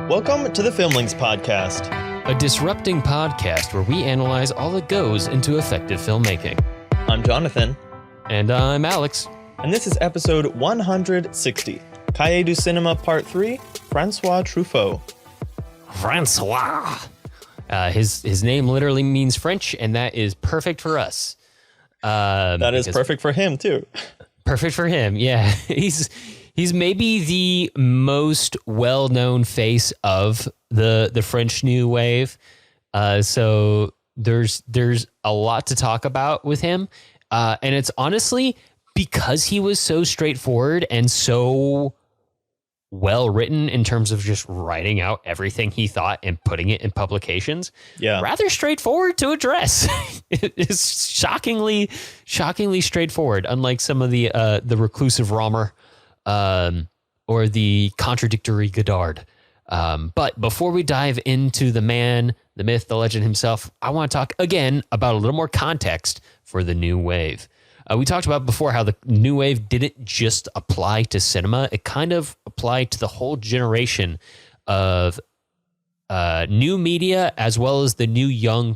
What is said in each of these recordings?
Welcome to the Filmlings podcast, a disrupting podcast where we analyze all that goes into effective filmmaking. I'm Jonathan. And I'm Alex. And this is episode 160, Cahiers du Cinema Part 3, François Truffaut. François. His name literally means French, and that is perfect for us. That is perfect for him, too. Perfect for him, yeah. He's maybe the most well-known face of the French New Wave. So there's a lot to talk about with him. And it's honestly because he was so straightforward and so well written in terms of just writing out everything he thought and putting it in publications. Yeah. Rather straightforward to address. It is shockingly straightforward, unlike some of the reclusive Romer or the contradictory Godard. But before we dive into the man, the myth, the legend himself, I want to talk again about a little more context for the new wave. We talked about before how the new wave didn't just apply to cinema. It kind of applied to the whole generation of new media, as well as the new young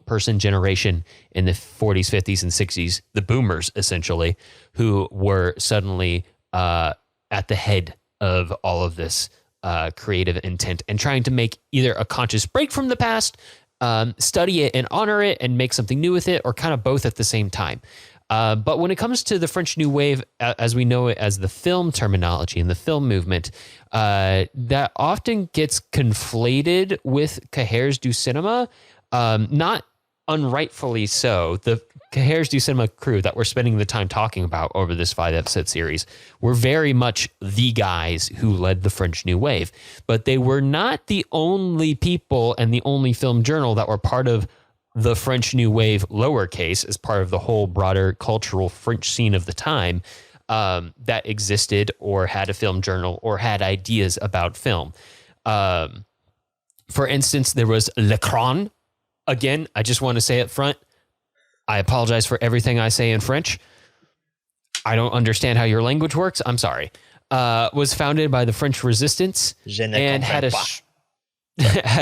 person generation in the 40s, 50s, and 60s, the boomers, essentially, who were suddenly at the head of all of this creative intent and trying to make either a conscious break from the past, study it and honor it and make something new with it, or kind of both at the same time. But when it comes to the French New Wave, as we know it as the film terminology and the film movement, that often gets conflated with Cahiers du Cinema, not unrightfully so. The Cahiers du Cinema crew that we're spending the time talking about over this 5-episode series were very much the guys who led the French New Wave, but they were not the only people and the only film journal that were part of the French New Wave, lowercase, as part of the whole broader cultural French scene of the time that existed or had a film journal or had ideas about film. For instance, there was L'Écran. Again, I just want to say up front, I apologize for everything I say in French. I don't understand how your language works. I'm sorry. Was founded by the French Resistance and had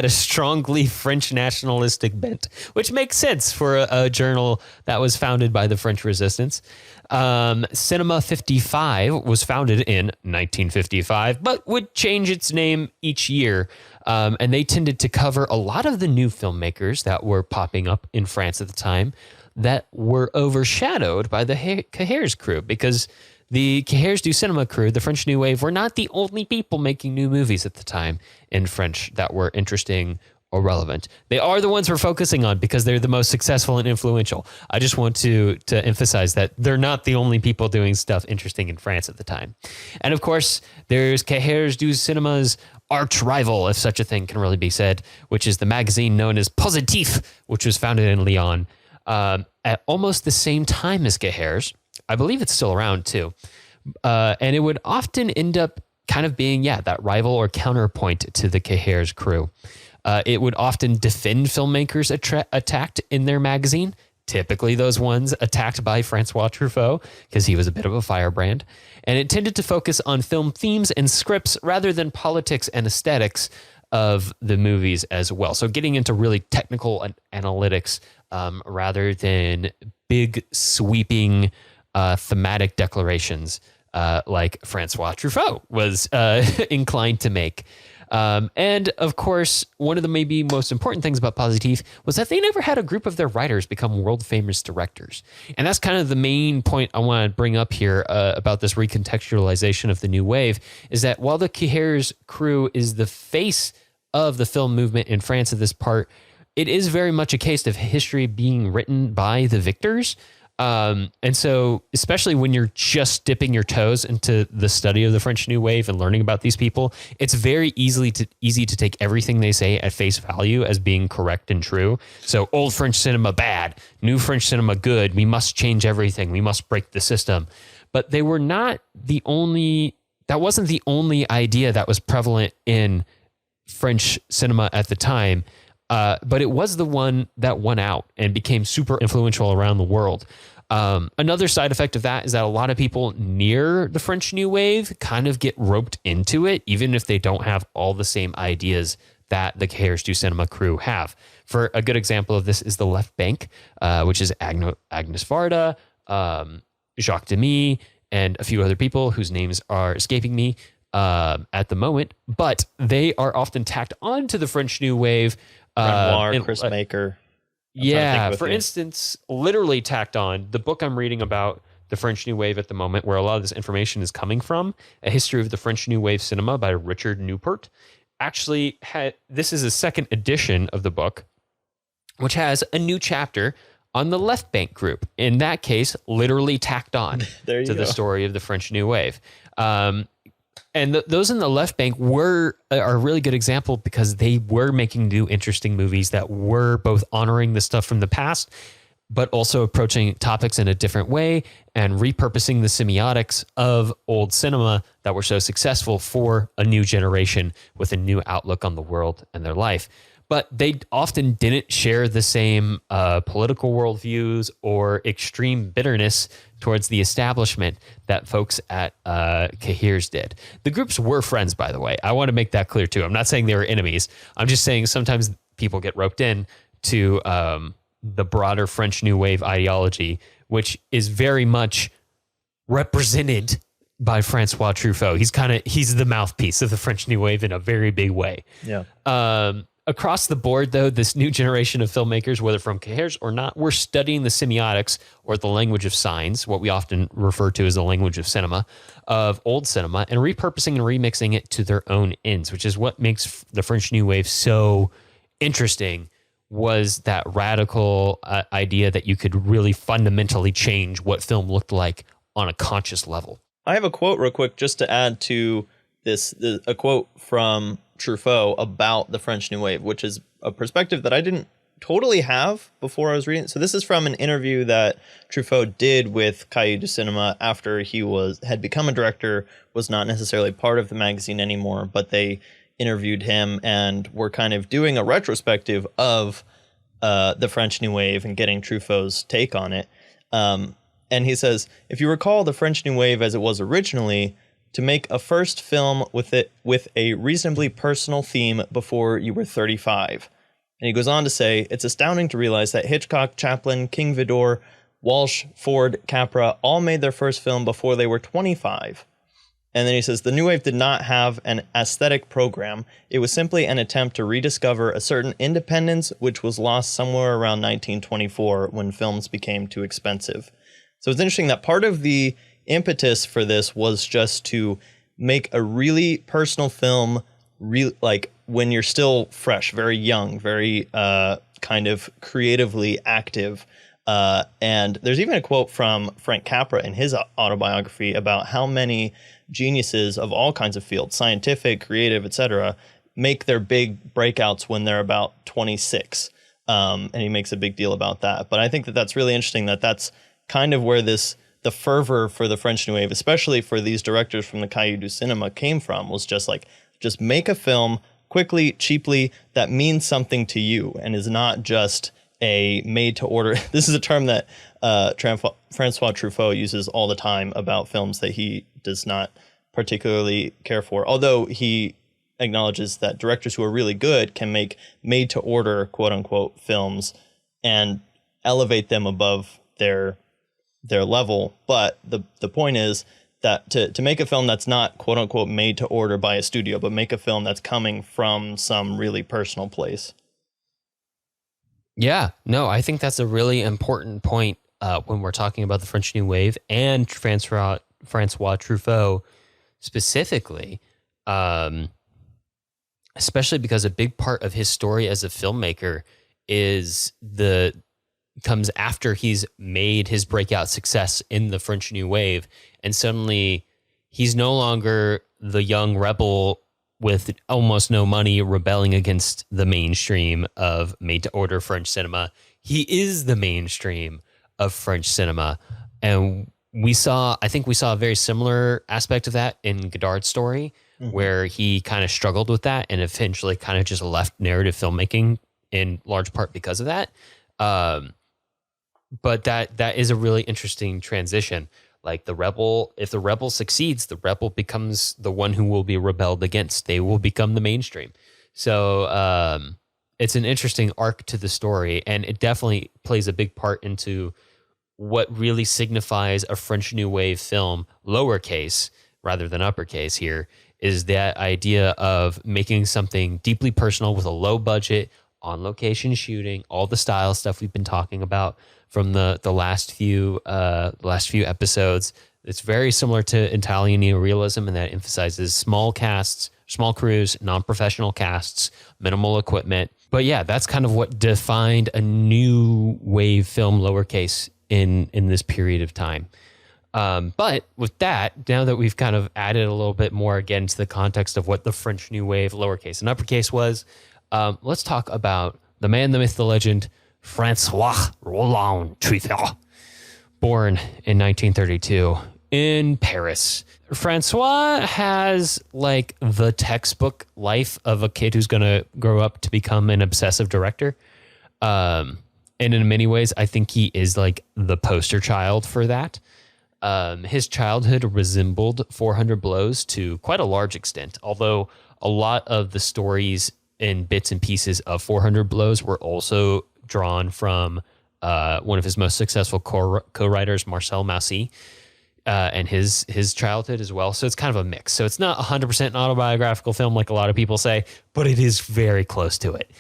a strongly French nationalistic bent, which makes sense for a journal that was founded by the French Resistance. Cinema 55 was founded in 1955, but would change its name each year. And they tended to cover a lot of the new filmmakers that were popping up in France at the time that were overshadowed by the Cahiers crew, because the Cahiers du Cinema crew, the French New Wave, were not the only people making new movies at the time in French that were interesting or relevant. They are the ones we're focusing on because they're the most successful and influential. I just want to emphasize that they're not the only people doing stuff interesting in France at the time. And of course, there's Cahiers du Cinema's arch rival, if such a thing can really be said, which is the magazine known as Positif, which was founded in Lyon at almost the same time as Cahiers. I believe it's still around too. And it would often end up kind of being, that rival or counterpoint to the Cahiers crew. It would often defend filmmakers attacked in their magazine, typically those ones attacked by François Truffaut, because he was a bit of a firebrand. And it tended to focus on film themes and scripts rather than politics and aesthetics of the movies as well. So getting into really technical analytics rather than big sweeping thematic declarations like François Truffaut was inclined to make. And of course, one of the maybe most important things about Positif was that they never had a group of their writers become world famous directors. And that's kind of the main point I want to bring up here about this recontextualization of the new wave, is that while the Cahiers crew is the face of the film movement in France at this part, it is very much a case of history being written by the victors. And so, especially when you're just dipping your toes into the study of the French New Wave and learning about these people, it's very easy to take everything they say at face value as being correct and true. So old French cinema bad, new French cinema good. We must change everything. We must break the system. But they were not the only. That wasn't the only idea that was prevalent in French cinema at the time. But it was the one that won out and became super influential around the world. Another side effect of that is that a lot of people near the French New Wave kind of get roped into it, even if they don't have all the same ideas that the Cahiers du Cinema crew have. For a good example of this is the Left Bank, which is Agnes Varda, Jacques Demy, and a few other people whose names are escaping me at the moment, but they are often tacked on to the French New Wave. Renoir, Chris Maker. Yeah, for instance, literally tacked on the book I'm reading about the French New Wave at the moment, where a lot of this information is coming from, A History of the French New Wave Cinema by Richard Newport. Actually, this is a second edition of the book, which has a new chapter on the Left Bank group. In that case, literally tacked on to the story of the French New Wave. And those in the Left Bank are a really good example because they were making new, interesting movies that were both honoring the stuff from the past, but also approaching topics in a different way and repurposing the semiotics of old cinema that were so successful for a new generation with a new outlook on the world and their life. But they often didn't share the same political worldviews or extreme bitterness towards the establishment that folks at Cahiers did. The groups were friends, by the way. I want to make that clear, too. I'm not saying they were enemies. I'm just saying sometimes people get roped in to the broader French New Wave ideology, which is very much represented by François Truffaut. He's the mouthpiece of the French New Wave in a very big way. Yeah. Across the board, though, this new generation of filmmakers, whether from Cahiers or not, we're studying the semiotics or the language of signs, what we often refer to as the language of cinema, of old cinema, and repurposing and remixing it to their own ends, which is what makes the French New Wave so interesting, was that radical idea that you could really fundamentally change what film looked like on a conscious level. I have a quote real quick just to add to this, a quote from Truffaut about the French New Wave, which is a perspective that I didn't totally have before I was reading. So this is from an interview that Truffaut did with Cahiers du Cinema after he had become a director, was not necessarily part of the magazine anymore, but they interviewed him and were kind of doing a retrospective of the French New Wave and getting Truffaut's take on it. And he says, if you recall the French New Wave as it was originally, to make a first film with a reasonably personal theme before you were 35. And he goes on to say, it's astounding to realize that Hitchcock, Chaplin, King Vidor, Walsh, Ford, Capra all made their first film before they were 25. And then he says, the New Wave did not have an aesthetic program. It was simply an attempt to rediscover a certain independence which was lost somewhere around 1924 when films became too expensive. So it's interesting that part of the impetus for this was just to make a really personal film, like when you're still fresh, very young, very kind of creatively active. And there's even a quote from Frank Capra in his autobiography about how many geniuses of all kinds of fields, scientific, creative, etc., make their big breakouts when they're about 26. And he makes a big deal about that. But I think that that's really interesting, that that's kind of where the fervor for the French New Wave, especially for these directors from the Cahiers du Cinema, came from, was just make a film quickly, cheaply, that means something to you and is not just a made-to-order. This is a term that François Truffaut uses all the time about films that he does not particularly care for, although he acknowledges that directors who are really good can make made-to-order, quote-unquote, films and elevate them above their level. But the point is that to make a film that's not quote unquote made to order by a studio, but make a film that's coming from some really personal place. Yeah, no, I think that's a really important point when we're talking about the French New Wave and François Truffaut specifically, especially because a big part of his story as a filmmaker comes after he's made his breakout success in the French New Wave, and suddenly he's no longer the young rebel with almost no money rebelling against the mainstream of made-to-order French cinema. He is the mainstream of French cinema, and I think we saw a very similar aspect of that in Godard's story, where he kind of struggled with that and eventually kind of just left narrative filmmaking in large part because of that. but that is a really interesting transition. Like if the rebel succeeds, the rebel becomes the one who will be rebelled against. They will become the mainstream. So it's an interesting arc to the story, and it definitely plays a big part into what really signifies a French New Wave film, lowercase rather than uppercase here, is that idea of making something deeply personal with a low budget, on location shooting, all the style stuff we've been talking about from the last few episodes. It's very similar to Italian neorealism, and that emphasizes small casts, small crews, non-professional casts, minimal equipment. But yeah, that's kind of what defined a new wave film, lowercase, in this period of time. But with that, now that we've kind of added a little bit more again to the context of what the French New Wave, lowercase and uppercase was, let's talk about the man, the myth, the legend, François Roland Truffaut, born in 1932 in Paris. Francois has like the textbook life of a kid who's going to grow up to become an obsessive director. And in many ways, I think he is like the poster child for that. His childhood resembled 400 Blows to quite a large extent, although a lot of the stories and bits and pieces of 400 Blows were also drawn from one of his most successful co-writers, Marcel Maussy, and his childhood as well. So it's kind of a mix. So it's not 100% an autobiographical film like a lot of people say, but it is very close to it.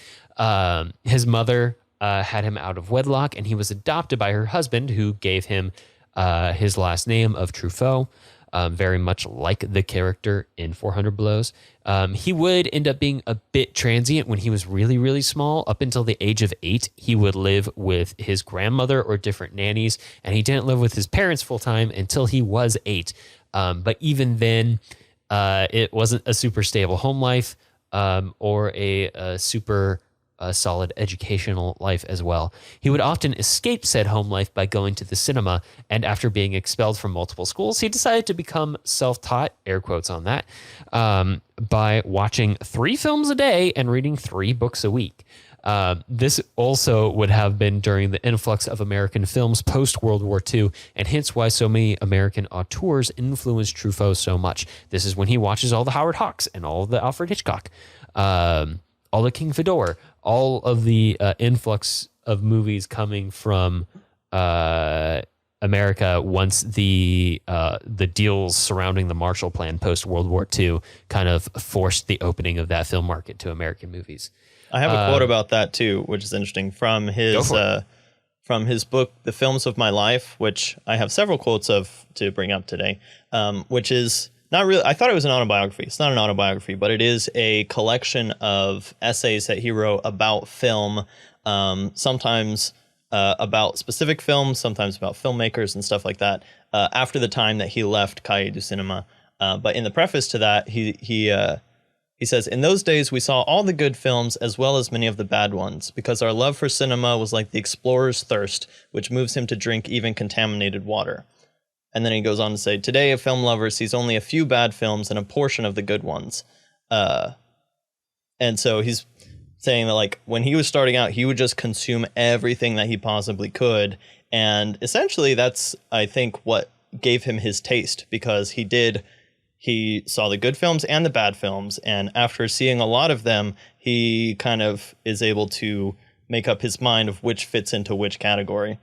His mother had him out of wedlock, and he was adopted by her husband, who gave him his last name of Truffaut, very much like the character in 400 Blows. He would end up being a bit transient when he was really, really small. Up until the age of 8, he would live with his grandmother or different nannies, and he didn't live with his parents full time until he was 8. But even then, it wasn't a super stable home life or a super solid educational life as well. He would often escape said home life by going to the cinema, and after being expelled from multiple schools, he decided to become self-taught, air quotes on that, by watching 3 films a day and reading 3 books a week. This also would have been during the influx of American films post-World War II, and hence why so many American auteurs influenced Truffaut so much. This is when he watches all the Howard Hawks and all the Alfred Hitchcock, all the King Vidor, all of the influx of movies coming from America once the deals surrounding the Marshall Plan post World War II kind of forced the opening of that film market to American movies. I have a quote about that too, which is interesting from his book, The Films of My Life, which I have several quotes of to bring up today, which is not really, I thought it was an autobiography. It's not an autobiography, but it is a collection of essays that he wrote about film, sometimes about specific films, sometimes about filmmakers and stuff like that, after the time that he left Cahiers du Cinéma. But in the preface to that, he says, "In those days, we saw all the good films as well as many of the bad ones, because our love for cinema was like the explorer's thirst, which moves him to drink even contaminated water." And then he goes on to say, "Today, a film lover sees only a few bad films and a portion of the good ones." And so he's saying that, like, when he was starting out, he would just consume everything that he possibly could. And essentially, that's, I think, what gave him his taste, because he saw the good films and the bad films. And after seeing a lot of them, he kind of is able to make up his mind of which fits into which category.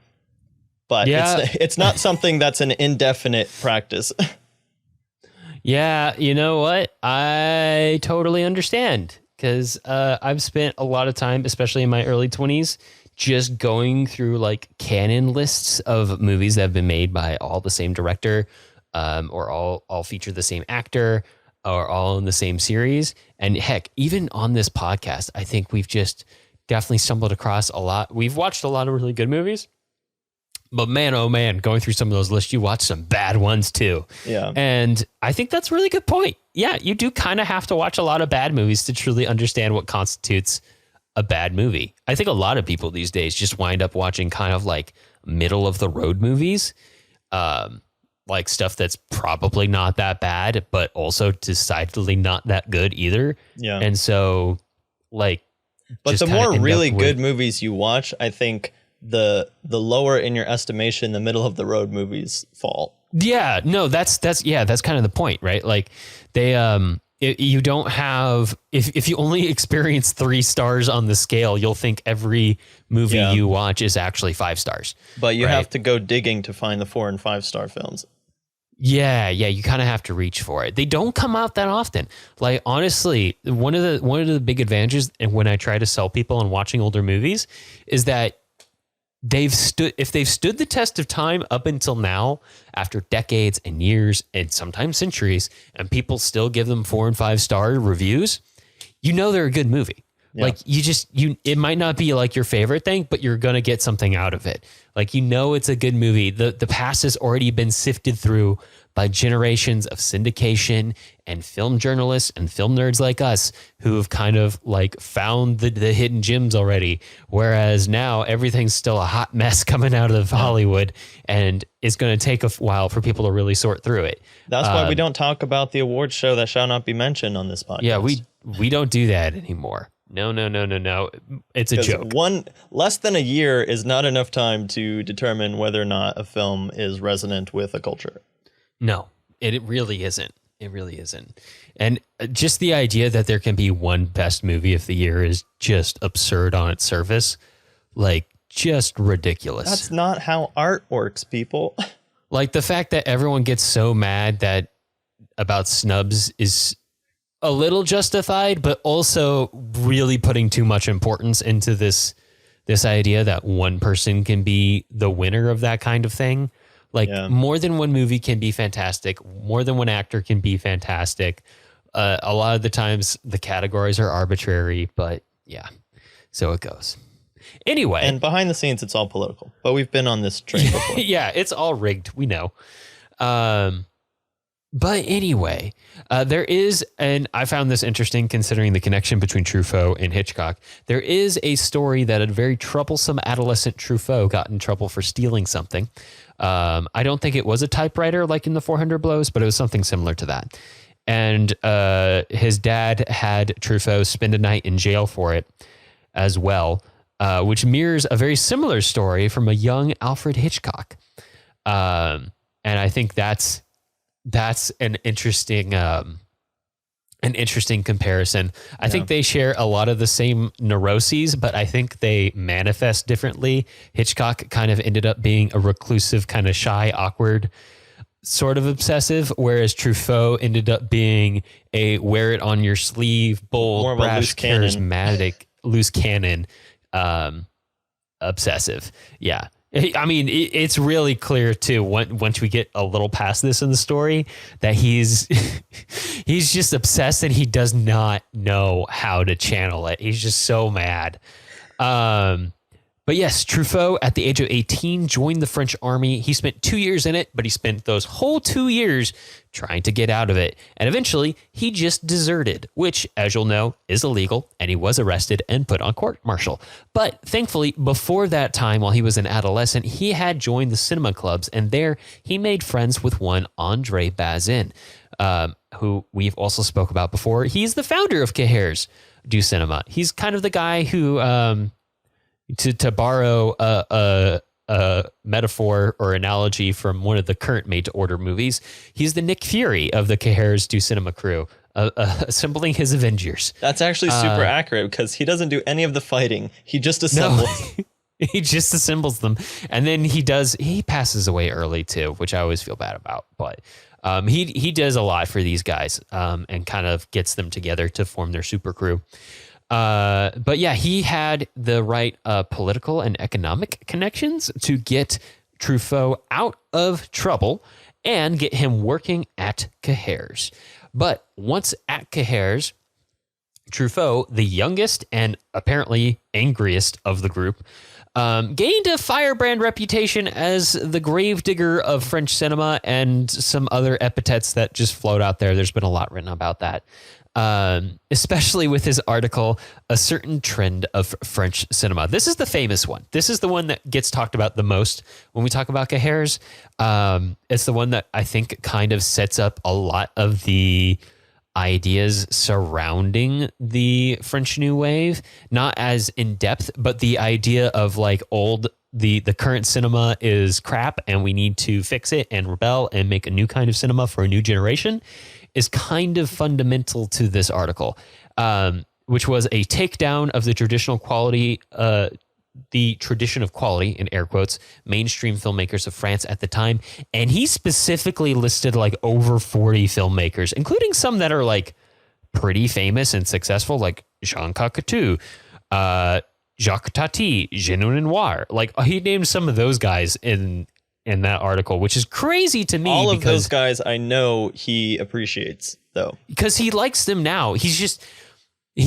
But yeah, it's not something that's an indefinite practice. Yeah, you know what? I totally understand, because I've spent a lot of time, especially in my early 20s, just going through like canon lists of movies that have been made by all the same director, or all feature the same actor, or all in the same series. And heck, even on this podcast, I think we've just definitely stumbled across a lot. We've watched a lot of really good movies. But man, oh man, going through some of those lists, you watch some bad ones too. Yeah. And I think that's a really good point. Yeah, you do kind of have to watch a lot of bad movies to truly understand what constitutes a bad movie. I think a lot of people these days just wind up watching kind of like middle of the road movies, like stuff that's probably not that bad, but also decidedly not that good either. Yeah. And so like, but the more really good movies you watch, I think the lower in your estimation the middle of the road movies fall. Yeah, no, that's kind of the point, right? Like they you don't have, if you only experience 3 stars on the scale, you'll think every movie you watch is actually 5 stars. But you have to go digging to find the 4 and 5 star films. Yeah, you kind of have to reach for it. They don't come out that often. Like honestly, one of the big advantages, and when I try to sell people on watching older movies, is that if they've stood the test of time up until now, after decades and years and sometimes centuries, and people still give them 4 and 5 star reviews, they're a good movie. Yeah. Like it might not be like your favorite thing, but you're going to get something out of it. Like, it's a good movie. The past has already been sifted through by generations of syndication and film journalists and film nerds like us who have kind of like found the hidden gems already. Whereas now everything's still a hot mess coming out of Hollywood, and it's going to take a while for people to really sort through it. That's why we don't talk about the awards show that shall not be mentioned on this podcast. Yeah, we don't do that anymore. No. It's a joke. Less than a year is not enough time to determine whether or not a film is resonant with a culture. No, it really isn't. It really isn't. And just the idea that there can be one best movie of the year is just absurd on its surface. Like, just ridiculous. That's not how art works, people. Like, the fact that everyone gets so mad about snubs is a little justified, but also really putting too much importance into this idea that one person can be the winner of that kind of thing. Like, more than one movie can be fantastic. More than one actor can be fantastic. A lot of the times the categories are arbitrary, but yeah, so it goes. Anyway. And behind the scenes, it's all political, but we've been on this train before. Yeah, it's all rigged. We know. But anyway, there is, and I found this interesting considering the connection between Truffaut and Hitchcock. There is a story that a very troublesome adolescent Truffaut got in trouble for stealing something. I don't think it was a typewriter like in the 400 Blows, but it was something similar to that. And his dad had Truffaut spend a night in jail for it as well, which mirrors a very similar story from a young Alfred Hitchcock. And I think that's an interesting comparison. I think they share a lot of the same neuroses, but I think they manifest differently. Hitchcock kind of ended up being a reclusive, kind of shy, awkward, sort of obsessive, whereas Truffaut ended up being a wear it on your sleeve, bold, brash, charismatic, loose cannon, obsessive. Yeah. I mean, it's really clear too, once we get a little past this in the story, that he's just obsessed and he does not know how to channel it. He's just so mad. But yes, Truffaut at the age of 18 joined the French army. He spent 2 years in it, but he spent those whole 2 years trying to get out of it. And eventually he just deserted, which, as you'll know, is illegal. And he was arrested and put on court-martial. But thankfully, before that time, while he was an adolescent, he had joined the cinema clubs. And there he made friends with one Andre Bazin, who we've also spoke about before. He's the founder of Cahiers du Cinema. He's kind of the guy who... To borrow a metaphor or analogy from one of the current made-to-order movies, he's the Nick Fury of the Cahiers du Cinema crew, assembling his Avengers. That's actually super accurate because he doesn't do any of the fighting. He just assembles. No, he just assembles them. And then he passes away early too, which I always feel bad about. But he does a lot for these guys and kind of gets them together to form their super crew. But yeah, he had the right political and economic connections to get Truffaut out of trouble and get him working at Cahiers. But once at Cahiers, Truffaut, the youngest and apparently angriest of the group, gained a firebrand reputation as the Gravedigger of French cinema and some other epithets that just float out there. There's been a lot written about that. Especially with his article, A Certain Trend of French Cinema. This is the famous one. This is the one that gets talked about the most when we talk about Cahiers. It's the one that I think kind of sets up a lot of the ideas surrounding the French New Wave, not as in depth, but the idea of like old the current cinema is crap and we need to fix it and rebel and make a new kind of cinema for a new generation is kind of fundamental to this article, which was a takedown of the traditional quality, the tradition of quality, in air quotes, mainstream filmmakers of France at the time. And he specifically listed like over 40 filmmakers, including some that are like pretty famous and successful, like Jean Cocteau, Jacques Tati, Genou Noir. Like he named some of those guys in that article, which is crazy to me. All of those guys I know he appreciates, though, because he likes them now. He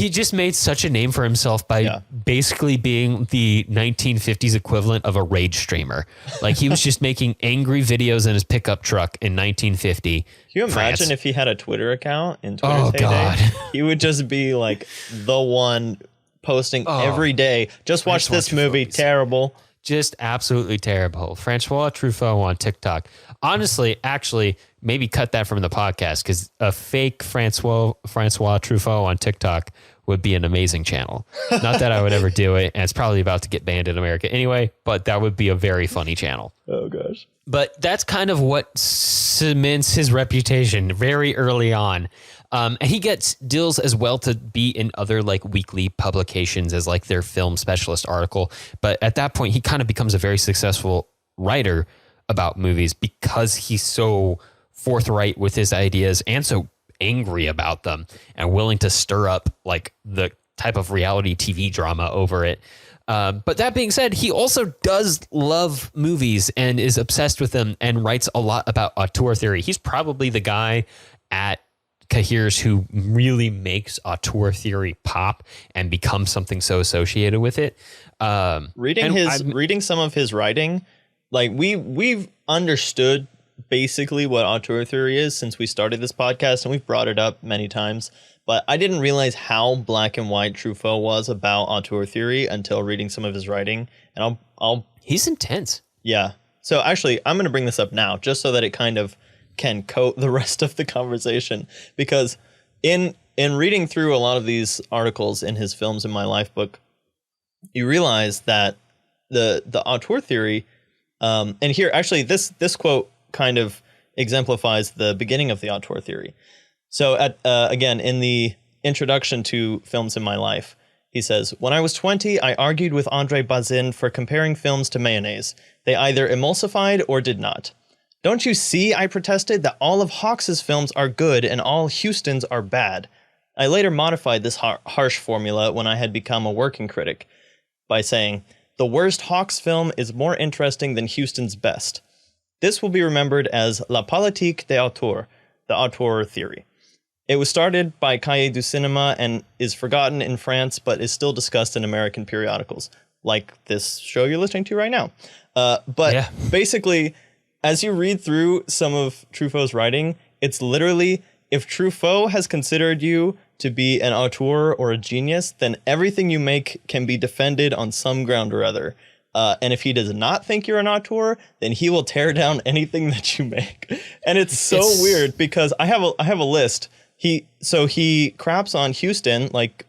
just made such a name for himself by basically being the 1950s equivalent of a rage streamer. Like he was just making angry videos in his pickup truck in 1950. Can you imagine if he had a Twitter account in Twitter's heyday? God. He would just be like the one posting every day. Just watch this movie. Terrible. Just absolutely terrible. François Truffaut on TikTok. Honestly, actually, maybe cut that from the podcast because a fake François Truffaut on TikTok would be an amazing channel. Not that I would ever do it, and it's probably about to get banned in America anyway, but that would be a very funny channel. Oh, gosh. But that's kind of what cements his reputation very early on. And he gets deals as well to be in other like weekly publications as like their film specialist article. But at that point, he kind of becomes a very successful writer about movies because he's so forthright with his ideas and so angry about them and willing to stir up like the type of reality TV drama over it. But that being said, he also does love movies and is obsessed with them and writes a lot about auteur theory. He's probably the guy at Cahiers who really makes auteur theory pop and become something so associated with it. Reading some of his writing, like we've understood basically what auteur theory is since we started this podcast, and we've brought it up many times. But I didn't realize how black and white Truffaut was about auteur theory until reading some of his writing. And he's intense. Yeah. So actually, I'm going to bring this up now just so that it kind of can coat the rest of the conversation, because in reading through a lot of these articles in his Films in My Life book, you realize that the auteur theory, and here actually this quote kind of exemplifies the beginning of the auteur theory. So again, in the introduction to Films in My Life, he says, "When I was 20, I argued with André Bazin for comparing films to mayonnaise. They either emulsified or did not. Don't you see, I protested, that all of Hawks's films are good and all Huston's are bad. I later modified this harsh formula when I had become a working critic by saying, the worst Hawks film is more interesting than Huston's best. This will be remembered as La politique des auteurs, the auteur theory. It was started by Cahiers du Cinéma and is forgotten in France, but is still discussed in American periodicals, like this show you're listening to right now. Basically, as you read through some of Truffaut's writing, it's literally, if Truffaut has considered you to be an auteur or a genius, then everything you make can be defended on some ground or other. And if he does not think you're an auteur, then he will tear down anything that you make. And it's weird because I have a list. He craps on Huston, like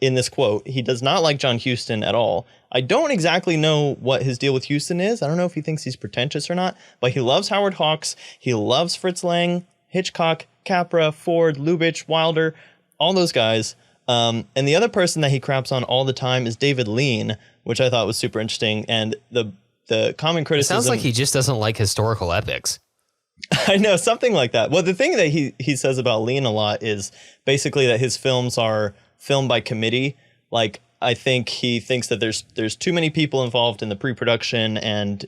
in this quote. He does not like John Huston at all. I don't exactly know what his deal with Huston is. I don't know if he thinks he's pretentious or not, but he loves Howard Hawks. He loves Fritz Lang, Hitchcock, Capra, Ford, Lubitsch, Wilder, all those guys. And the other person that he craps on all the time is David Lean, which I thought was super interesting. And the common criticism... It sounds like he just doesn't like historical epics. I know, something like that. Well, the thing that he says about Lean a lot is basically that his films are filmed by committee. Like, I think he thinks that there's too many people involved in the pre-production and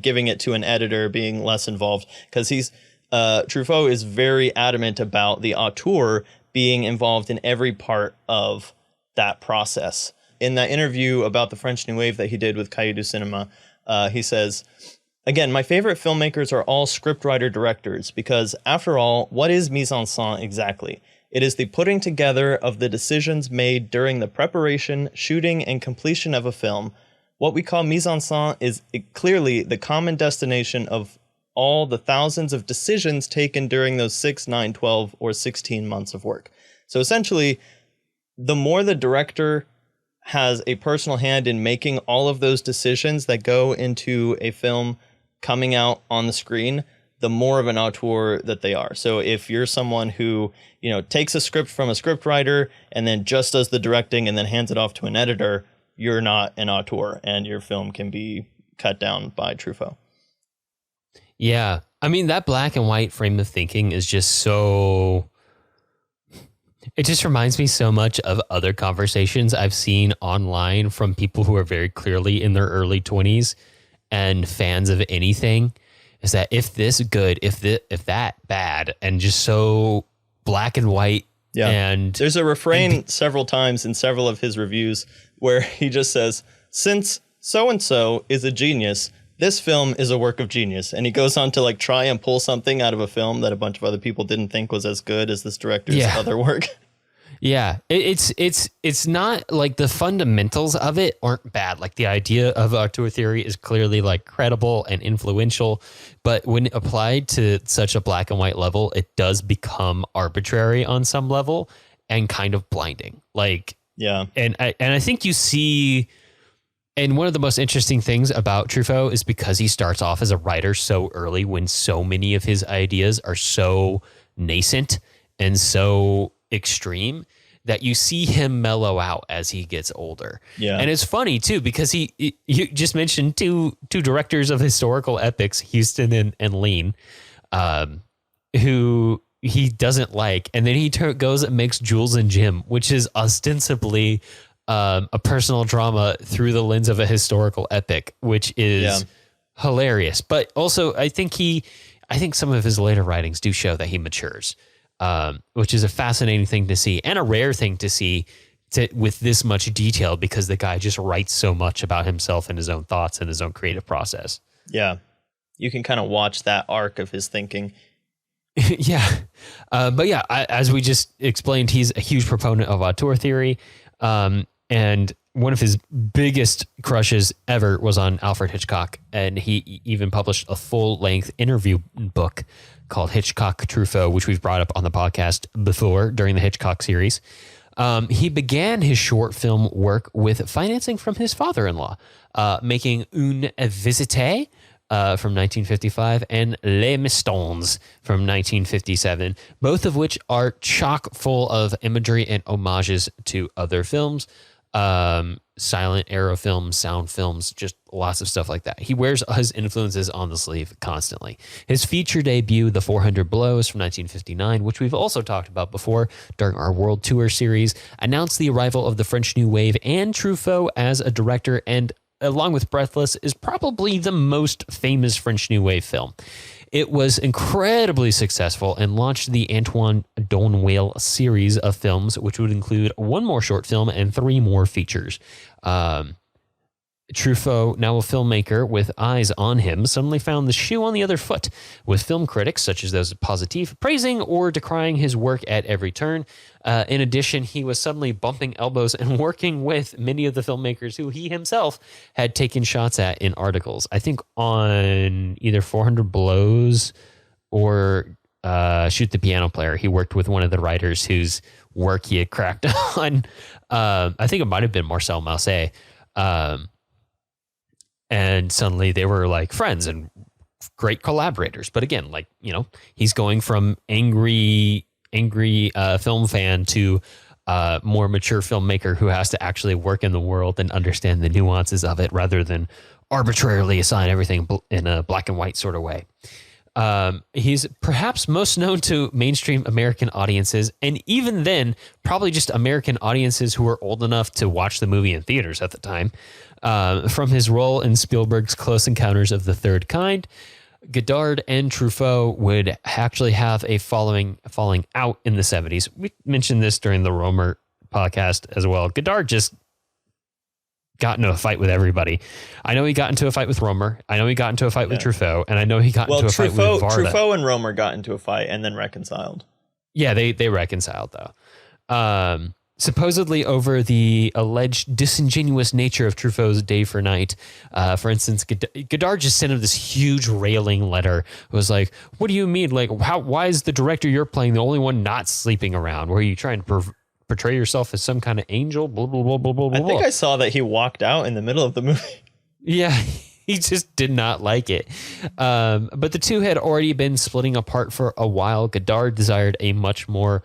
giving it to an editor being less involved, because Truffaut is very adamant about the auteur being involved in every part of that process. In that interview about the French New Wave that he did with Cahiers du Cinéma, he says, "Again, my favorite filmmakers are all scriptwriter directors because, after all, what is mise en scène exactly? It is the putting together of the decisions made during the preparation, shooting, and completion of a film. What we call mise en scène is clearly the common destination of all the thousands of decisions taken during those 6, 9, 12, or 16 months of work." So essentially, the more the director has a personal hand in making all of those decisions that go into a film coming out on the screen, the more of an auteur that they are. So if you're someone who, takes a script from a script writer and then just does the directing and then hands it off to an editor, you're not an auteur, and your film can be cut down by Truffaut. Yeah. I mean, that black and white frame of thinking is just so... It just reminds me so much of other conversations I've seen online from people who are very clearly in their early 20s and fans of anything, is that if this good, if that bad, and just so black and white. Yeah. And there's a refrain several times in several of his reviews where he just says, since so-and-so is a genius, this film is a work of genius. And he goes on to try and pull something out of a film that a bunch of other people didn't think was as good as this director's other work. Yeah, it's not like the fundamentals of it aren't bad. Like the idea of auteur theory is clearly credible and influential, but when applied to such a black and white level, it does become arbitrary on some level and kind of blinding. And I think you see. And one of the most interesting things about Truffaut is because he starts off as a writer so early, when so many of his ideas are so nascent and so extreme, that you see him mellow out as he gets older. Yeah. And it's funny too, because you just mentioned two directors of historical epics, Huston and Lean, who he doesn't like. And then he goes and makes Jules and Jim, which is ostensibly a personal drama through the lens of a historical epic, which is hilarious. But also, I think some of his later writings do show that he matures, which is a fascinating thing to see and a rare thing to see with this much detail, because the guy just writes so much about himself and his own thoughts and his own creative process. Yeah. You can kind of watch that arc of his thinking. Yeah. But yeah, as we just explained, he's a huge proponent of auteur theory. And one of his biggest crushes ever was on Alfred Hitchcock. And he even published a full-length interview book called Hitchcock Truffaut, which we've brought up on the podcast before during the Hitchcock series. He began his short film work with financing from his father-in-law, making Une Visite from 1955 and Les Mistons from 1957, both of which are chock full of imagery and homages to other films. Silent era films, sound films, just lots of stuff like that. He wears his influences on the sleeve constantly. His feature debut, The 400 Blows from 1959, which we've also talked about before during our World Tour series, announced the arrival of the French New Wave and Truffaut as a director, and along with Breathless, is probably the most famous French New Wave film. It was incredibly successful and launched the Antoine Doinwell series of films, which would include one more short film and three more features. Truffaut, now a filmmaker with eyes on him, suddenly found the shoe on the other foot, with film critics, such as those at Positif, praising or decrying his work at every turn. In addition, he was suddenly bumping elbows and working with many of the filmmakers who he himself had taken shots at in articles. I think on either 400 Blows or Shoot the Piano Player, he worked with one of the writers whose work he had cracked on. I think it might have been Marcel Maussé. And suddenly they were friends and great collaborators. But again, he's going from angry film fan to more mature filmmaker who has to actually work in the world and understand the nuances of it, rather than arbitrarily assign everything in a black and white sort of way. He's perhaps most known to mainstream American audiences, and even then, probably just American audiences who were old enough to watch the movie in theaters at the time, from his role in Spielberg's Close Encounters of the Third Kind. Godard and Truffaut would actually have a falling out in the 70s. We mentioned this during the Romer podcast as well. Godard just got into a fight with everybody. I know he got into a fight with Romer. I know he got into a fight with Truffaut, and I know he got into a fight with Varda. Truffaut and Romer got into a fight and then reconciled. Yeah, they reconciled though. Supposedly over the alleged disingenuous nature of Truffaut's Day for Night. For instance, Godard just sent him this huge railing letter. It was like, what do you mean? Why is the director you're playing the only one not sleeping around? Were you trying to portray yourself as some kind of angel, blah, blah, blah, blah, blah, blah. I think I saw that he walked out in the middle of the movie. Yeah, he just did not like it. But the two had already been splitting apart for a while. Godard desired a much more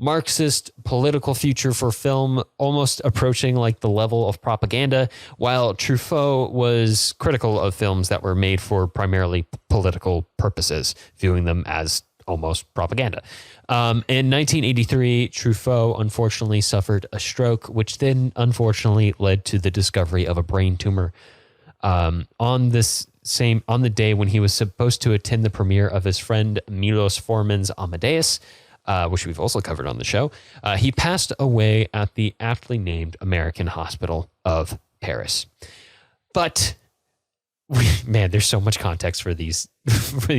Marxist political future for film, almost approaching like the level of propaganda, while Truffaut was critical of films that were made for primarily political purposes, viewing them as almost propaganda. In 1983, Truffaut unfortunately suffered a stroke, which then unfortunately led to the discovery of a brain tumor. On the day when he was supposed to attend the premiere of his friend Milos Forman's Amadeus, which we've also covered on the show, he passed away at the aptly named American Hospital of Paris. But man, there's so much context for these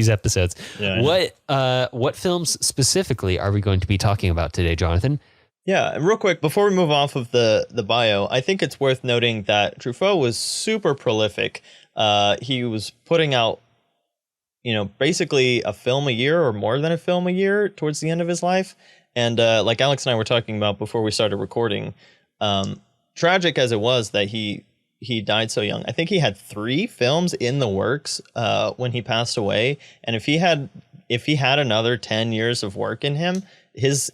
episodes. Yeah, what films specifically are we going to be talking about today, Jonathan? Yeah, and real quick, before we move off of the bio, I think it's worth noting that Truffaut was super prolific. He was putting out, basically a film a year or more than a film a year towards the end of his life. And like Alex and I were talking about before we started recording, tragic as it was that he died so young. I think he had 3 films in the works when he passed away. And if he had another 10 years of work in him, his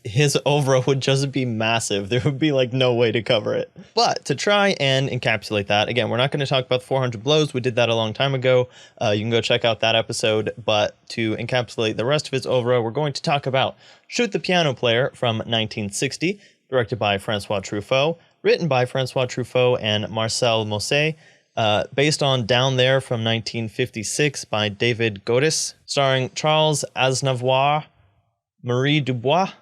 oeuvre would just be massive. There would be like no way to cover it. But to try and encapsulate that, again, we're not going to talk about 400 Blows. We did that a long time ago. You can go check out that episode. But to encapsulate the rest of his oeuvre, we're going to talk about Shoot the Piano Player from 1960, directed by François Truffaut, written by François Truffaut and Marcel Moset, based on Down There from 1956 by David Godis, starring Charles Aznavour, Marie Dubois,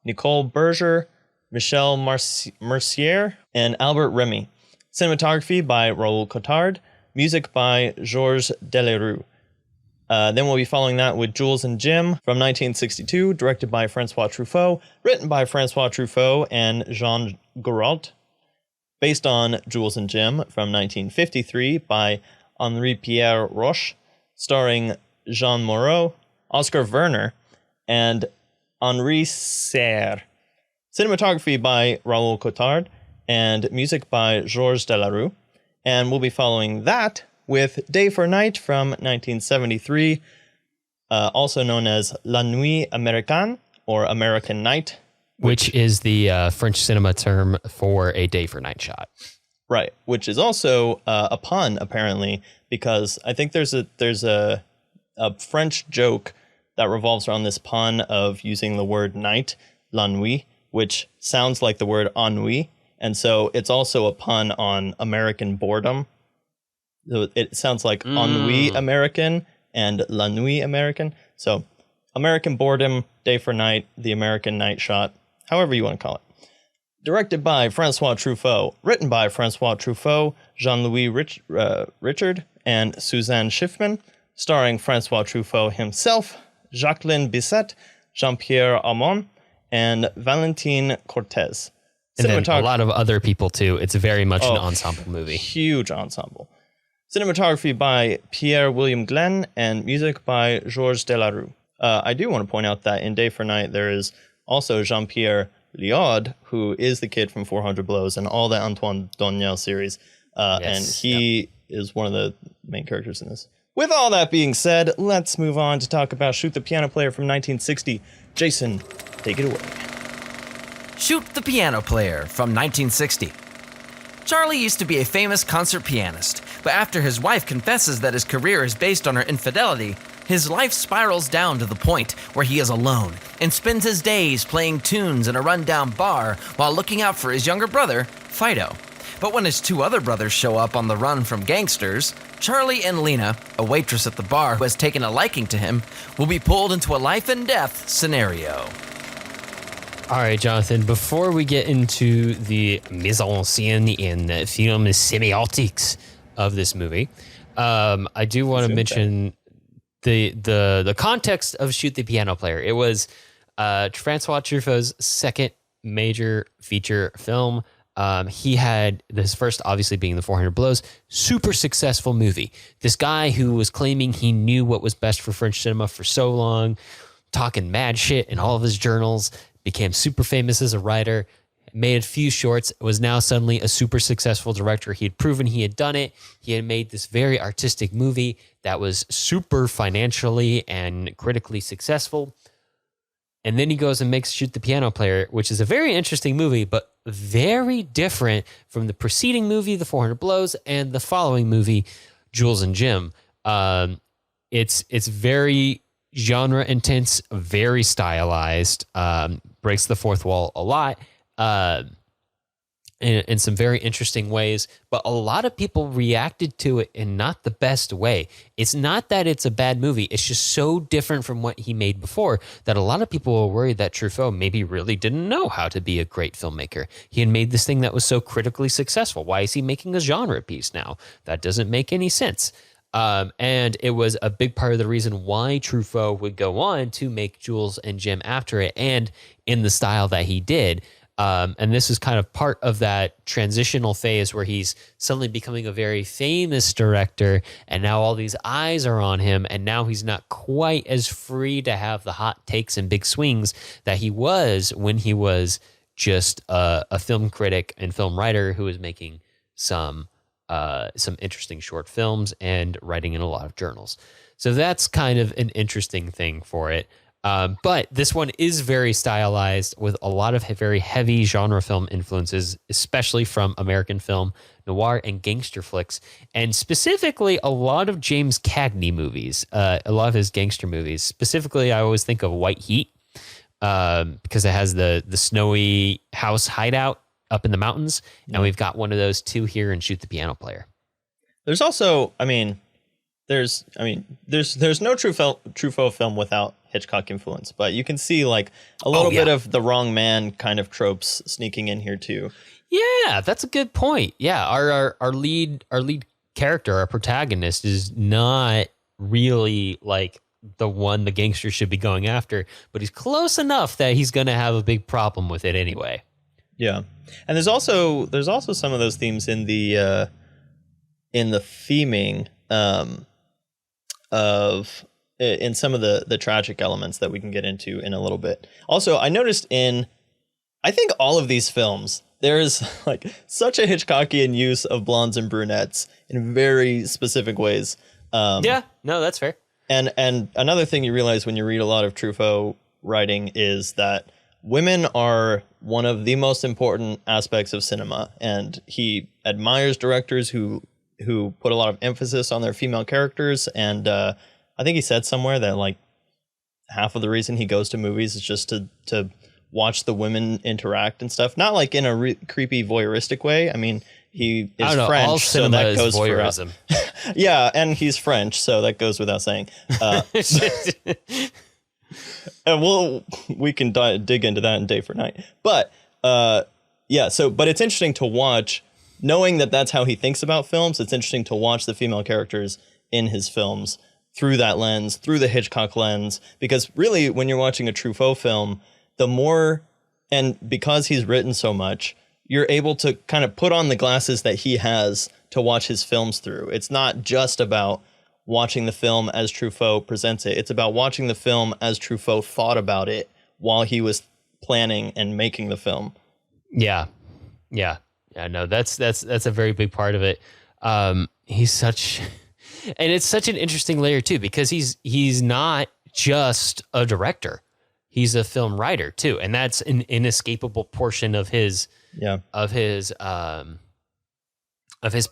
Nicole Berger, Michel Mercier, and Albert Remy. Cinematography by Raoul Cotard. Music by Georges Delerue. Then we'll be following that with Jules and Jim from 1962, directed by François Truffaut, written by François Truffaut and Jean Girault, based on Jules and Jim from 1953 by Henri-Pierre Roche, starring Jean Moreau, Oscar Werner, and Henri Serre. Cinematography by Raoul Cotard and music by Georges Delerue. And we'll be following that with Day for Night from 1973, also known as La Nuit Américaine or American Night. Which is the French cinema term for a day for night shot. Right, which is also a pun, apparently, because I think there's a French joke that revolves around this pun of using the word night, la nuit, which sounds like the word ennui. And so it's also a pun on American boredom. So it sounds like ennui American and la nuit American. So American boredom, day for night, the American night shot, however you want to call it. Directed by François Truffaut, written by François Truffaut, Jean-Louis Richard, and Suzanne Schiffman, starring François Truffaut himself, Jacqueline Bisset, Jean-Pierre Aumont, and Valentine Cortez. And then a lot of other people, too. It's very much an ensemble movie. Huge ensemble. Cinematography by Pierre William Glenn, and music by Georges Delerue. I do want to point out that in Day for Night, there is also Jean-Pierre Léaud, who is the kid from 400 Blows and all the Antoine Doinel series. And he is one of the main characters in this. With all that being said, let's move on to talk about Shoot the Piano Player from 1960. Jason, take it away. Shoot the Piano Player from 1960. Charlie used to be a famous concert pianist, but after his wife confesses that his career is based on her infidelity, his life spirals down to the point where he is alone and spends his days playing tunes in a rundown bar while looking out for his younger brother, Fido. But when his 2 other brothers show up on the run from gangsters, Charlie and Lena, a waitress at the bar who has taken a liking to him, will be pulled into a life and death scenario. All right, Jonathan, before we get into the mise en scène and film semiotics of this movie, I do want to mention the context of Shoot the Piano Player. It was François Truffaut's second major feature film. He had his first, obviously, being the 400 Blows, super successful movie. This guy who was claiming he knew what was best for French cinema for so long, talking mad shit in all of his journals, became super famous as a writer. made a few shorts, was now suddenly a super successful director. He had proven he had done it. He had made this very artistic movie that was super financially and critically successful. And then he goes and makes Shoot the Piano Player, which is a very interesting movie, but very different from the preceding movie, The 400 Blows, and the following movie, Jules and Jim. It's very genre intense, very stylized, breaks the fourth wall a lot, in some very interesting ways, but a lot of people reacted to it in not the best way. It's not that it's a bad movie. It's just so different from what he made before that a lot of people were worried that Truffaut maybe really didn't know how to be a great filmmaker. He had made this thing that was so critically successful. Why is he making a genre piece now? That doesn't make any sense. And it was a big part of the reason why Truffaut would go on to make Jules and Jim after it, and in the style that he did. And this is kind of part of that transitional phase where he's suddenly becoming a very famous director, and now all these eyes are on him, and now he's not quite as free to have the hot takes and big swings that he was when he was just a film critic and film writer who was making some interesting short films and writing in a lot of journals. So that's kind of an interesting thing for it. But this one is very stylized with a lot of very heavy genre film influences, especially from American film, noir, and gangster flicks, and specifically a lot of James Cagney movies, a lot of his gangster movies. Specifically, I always think of White Heat because it has the snowy house hideout up in the mountains, and we've got one of those too here in Shoot the Piano Player. There's also, there's no Truffaut film without Hitchcock influence, but you can see like a little bit of the wrong man kind of tropes sneaking in here too. Yeah, that's a good point. Yeah, our lead character, our protagonist, is not really like the one the gangster should be going after, but he's close enough that he's going to have a big problem with it anyway. Yeah, and there's also some of those themes in the theming in some of the tragic elements that we can get into in a little bit. Also, I noticed I think all of these films, there's like such a Hitchcockian use of blondes and brunettes in very specific ways. Yeah, no, that's fair. And another thing you realize when you read a lot of Truffaut writing is that women are one of the most important aspects of cinema, and he admires directors who put a lot of emphasis on their female characters. And I think he said somewhere that like half of the reason he goes to movies is just to watch the women interact and stuff. Not like in a creepy voyeuristic way. I mean, he is French, all so that goes voyeurism. Yeah, and he's French, so that goes without saying. And we can dig into that in day for night. But but it's interesting to watch, knowing that that's how he thinks about films. It's interesting to watch the female characters in his films through that lens, through the Hitchcock lens, because really when you're watching a Truffaut film, the more, and because he's written so much, you're able to kind of put on the glasses that he has to watch his films through. It's not just about watching the film as Truffaut presents it. It's about watching the film as Truffaut thought about it while he was planning and making the film. Yeah. No, that's a very big part of it. He's such, and it's such an interesting layer too, because he's not just a director. He's a film writer too, and that's an inescapable portion of his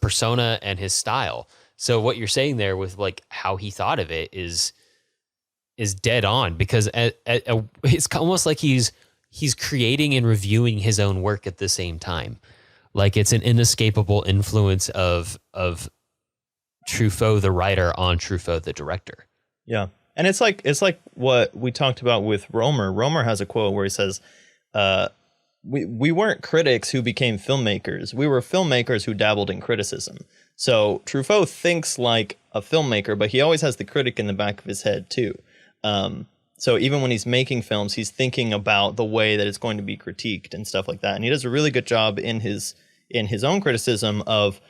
persona and his style. So what you're saying there with like how he thought of it is dead on, because it's almost like he's creating and reviewing his own work at the same time. Like it's an inescapable influence of Truffaut the writer on Truffaut the director. Yeah. And it's like what we talked about with Romer. Romer has a quote where he says, we weren't critics who became filmmakers. We were filmmakers who dabbled in criticism. So Truffaut thinks like a filmmaker, but he always has the critic in the back of his head too. So even when he's making films, he's thinking about the way that it's going to be critiqued and stuff like that. And he does a really good job in his own criticism of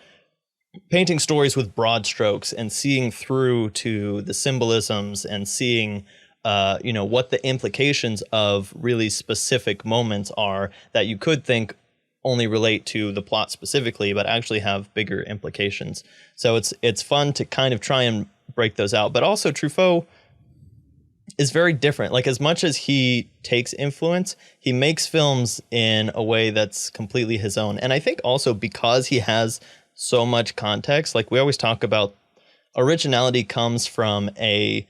painting stories with broad strokes and seeing through to the symbolisms and seeing, what the implications of really specific moments are that you could think only relate to the plot specifically, but actually have bigger implications. So it's fun to kind of try and break those out. But also Truffaut is very different. Like, as much as he takes influence, he makes films in a way that's completely his own. And I think also because he has so much context, like we always talk about, originality comes from a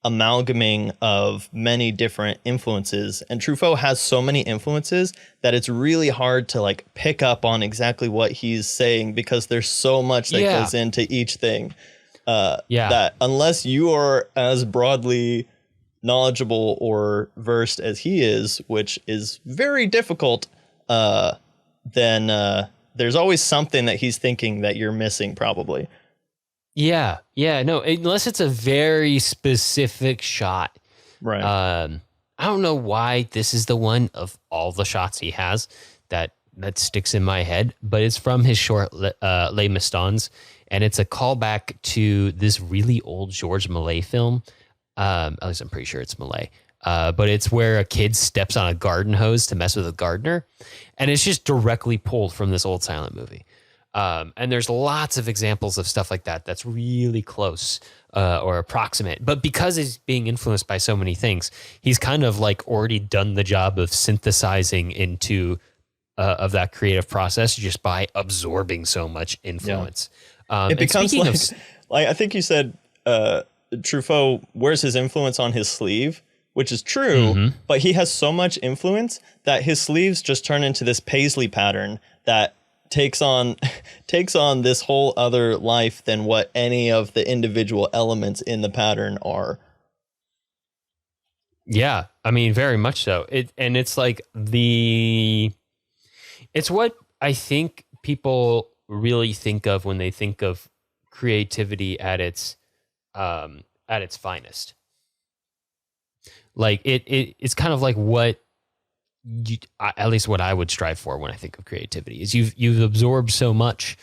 amalgaming of many different influences, and Truffaut has so many influences that it's really hard to like pick up on exactly what he's saying, because there's so much that goes into each thing, that unless you are as broadly knowledgeable or versed as he is, which is very difficult, then there's always something that he's thinking that you're missing probably. Yeah, no, unless it's a very specific shot. Right. I don't know why this is the one of all the shots he has that sticks in my head, but it's from his short Les Mistons, and it's a callback to this really old Georges Méliès film. At least I'm pretty sure it's Malay. But it's where a kid steps on a garden hose to mess with a gardener, and it's just directly pulled from this old silent movie. And there's lots of examples of stuff like that that's really close or approximate. But because he's being influenced by so many things, he's kind of like already done the job of synthesizing into of that creative process just by absorbing so much influence. It becomes like I think you said Truffaut wears his influence on his sleeve, which is true, but he has so much influence that his sleeves just turn into this paisley pattern that takes on this whole other life than what any of the individual elements in the pattern are. Yeah, I mean, very much so. It's like it's what I think people really think of when they think of creativity at its finest. Like it's kind of like what at least what I would strive for when I think of creativity is you've absorbed so much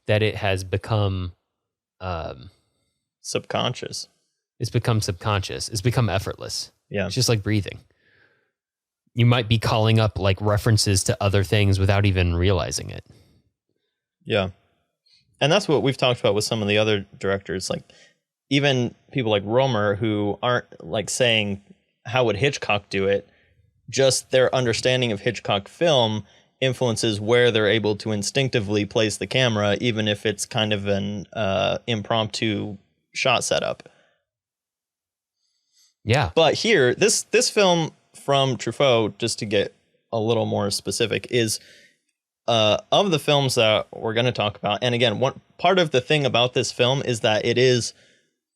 that it has become subconscious. It's become subconscious. It's become effortless. Yeah. It's just like breathing. You might be calling up like references to other things without even realizing it. Yeah. And that's what we've talked about with some of the other directors, like even people like Romer, who aren't like saying how would Hitchcock do it, just their understanding of Hitchcock film influences where they're able to instinctively place the camera, even if it's kind of an impromptu shot setup. Yeah. But here, this film from Truffaut, just to get a little more specific, is of the films that we're going to talk about. And again, one part of the thing about this film is that it is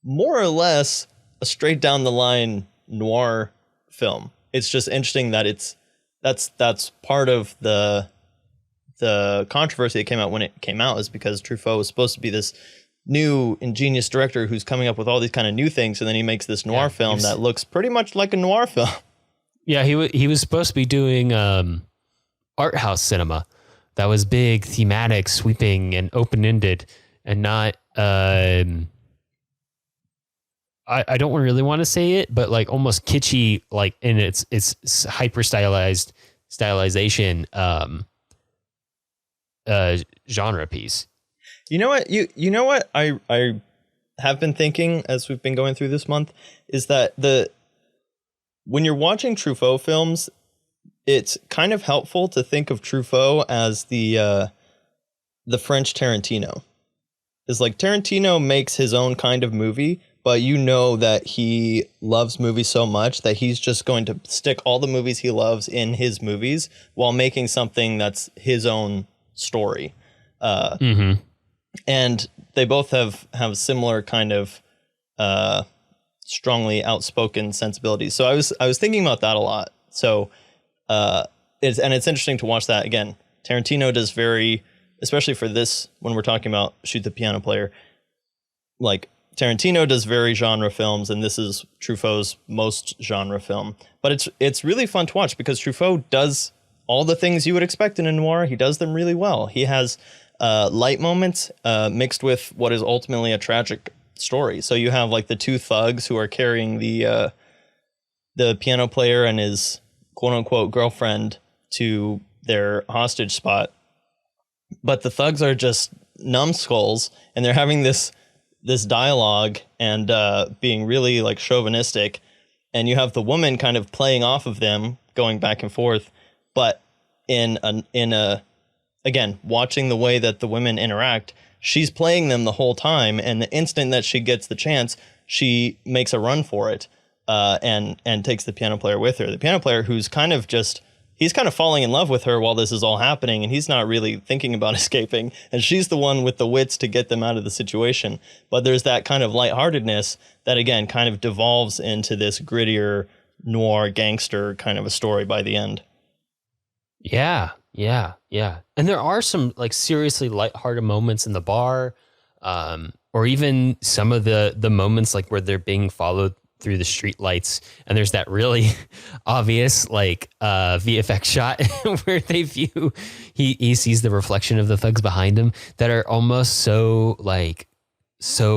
more or less a straight down the line noir film. It's just interesting that that's part of the controversy that came out when it came out, is because Truffaut was supposed to be this new ingenious director who's coming up with all these kind of new things, and then he makes this noir film that looks pretty much like a noir film. Yeah, he was supposed to be doing art house cinema that was big, thematic, sweeping, and open-ended, and not I don't really want to say it, but like almost kitschy, like in its hyper stylization genre piece. You know what? You know what I have been thinking as we've been going through this month is that when you're watching Truffaut films, it's kind of helpful to think of Truffaut as the French Tarantino. Is like Tarantino makes his own kind of movie, but you know that he loves movies so much that he's just going to stick all the movies he loves in his movies while making something that's his own story. And they both have similar kind of strongly outspoken sensibilities. So I was thinking about that a lot. So it's interesting to watch that again. Tarantino does especially for this, when we're talking about Shoot the Piano Player, like Tarantino does very genre films, and this is Truffaut's most genre film. But it's really fun to watch because Truffaut does all the things you would expect in a noir. He does them really well. He has light moments mixed with what is ultimately a tragic story. So you have like the two thugs who are carrying the piano player and his quote unquote girlfriend to their hostage spot, but the thugs are just numbskulls, and they're having this dialogue and being really like chauvinistic, and you have the woman kind of playing off of them, going back and forth, but in a again, watching the way that the women interact, she's playing them the whole time, and the instant that she gets the chance, she makes a run for it, and takes the piano player with her. The piano player, who's he's kind of falling in love with her while this is all happening, and he's not really thinking about escaping, and she's the one with the wits to get them out of the situation. But there's that kind of lightheartedness that, again, kind of devolves into this grittier noir gangster kind of a story by the end. Yeah. And there are some like seriously lighthearted moments in the bar, or even some of the moments like where they're being followed through the street lights, and there's that really obvious like VFX shot where he sees the reflection of the thugs behind him that are almost so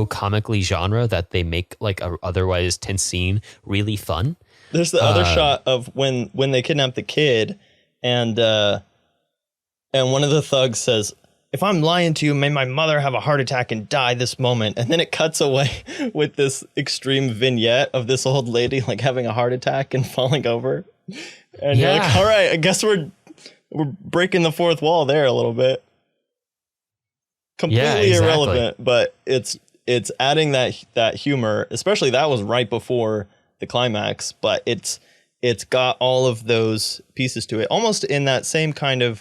comically genre that they make like a otherwise tense scene really fun. There's the other shot of when they kidnap the kid, and one of the thugs says, "If I'm lying to you, may my mother have a heart attack and die this moment." And then it cuts away with this extreme vignette of this old lady like having a heart attack and falling over. And you're like, all right, I guess we're breaking the fourth wall there a little bit. Completely irrelevant, but it's adding that humor, especially that was right before the climax, but it's got all of those pieces to it, almost in that same kind of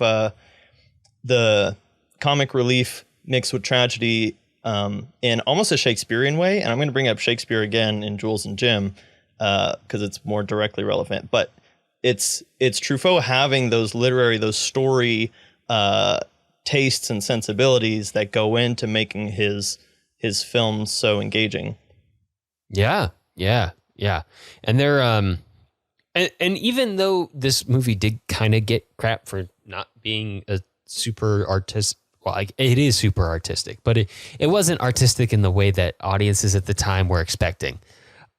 the comic relief mixed with tragedy, in almost a Shakespearean way. And I'm going to bring up Shakespeare again in Jules and Jim, because it's more directly relevant. But it's Truffaut having those story tastes and sensibilities that go into making his films so engaging. Yeah. And they're and even though this movie did kind of get crap for not being a super artistic, well, like, it is super artistic, but it wasn't artistic in the way that audiences at the time were expecting.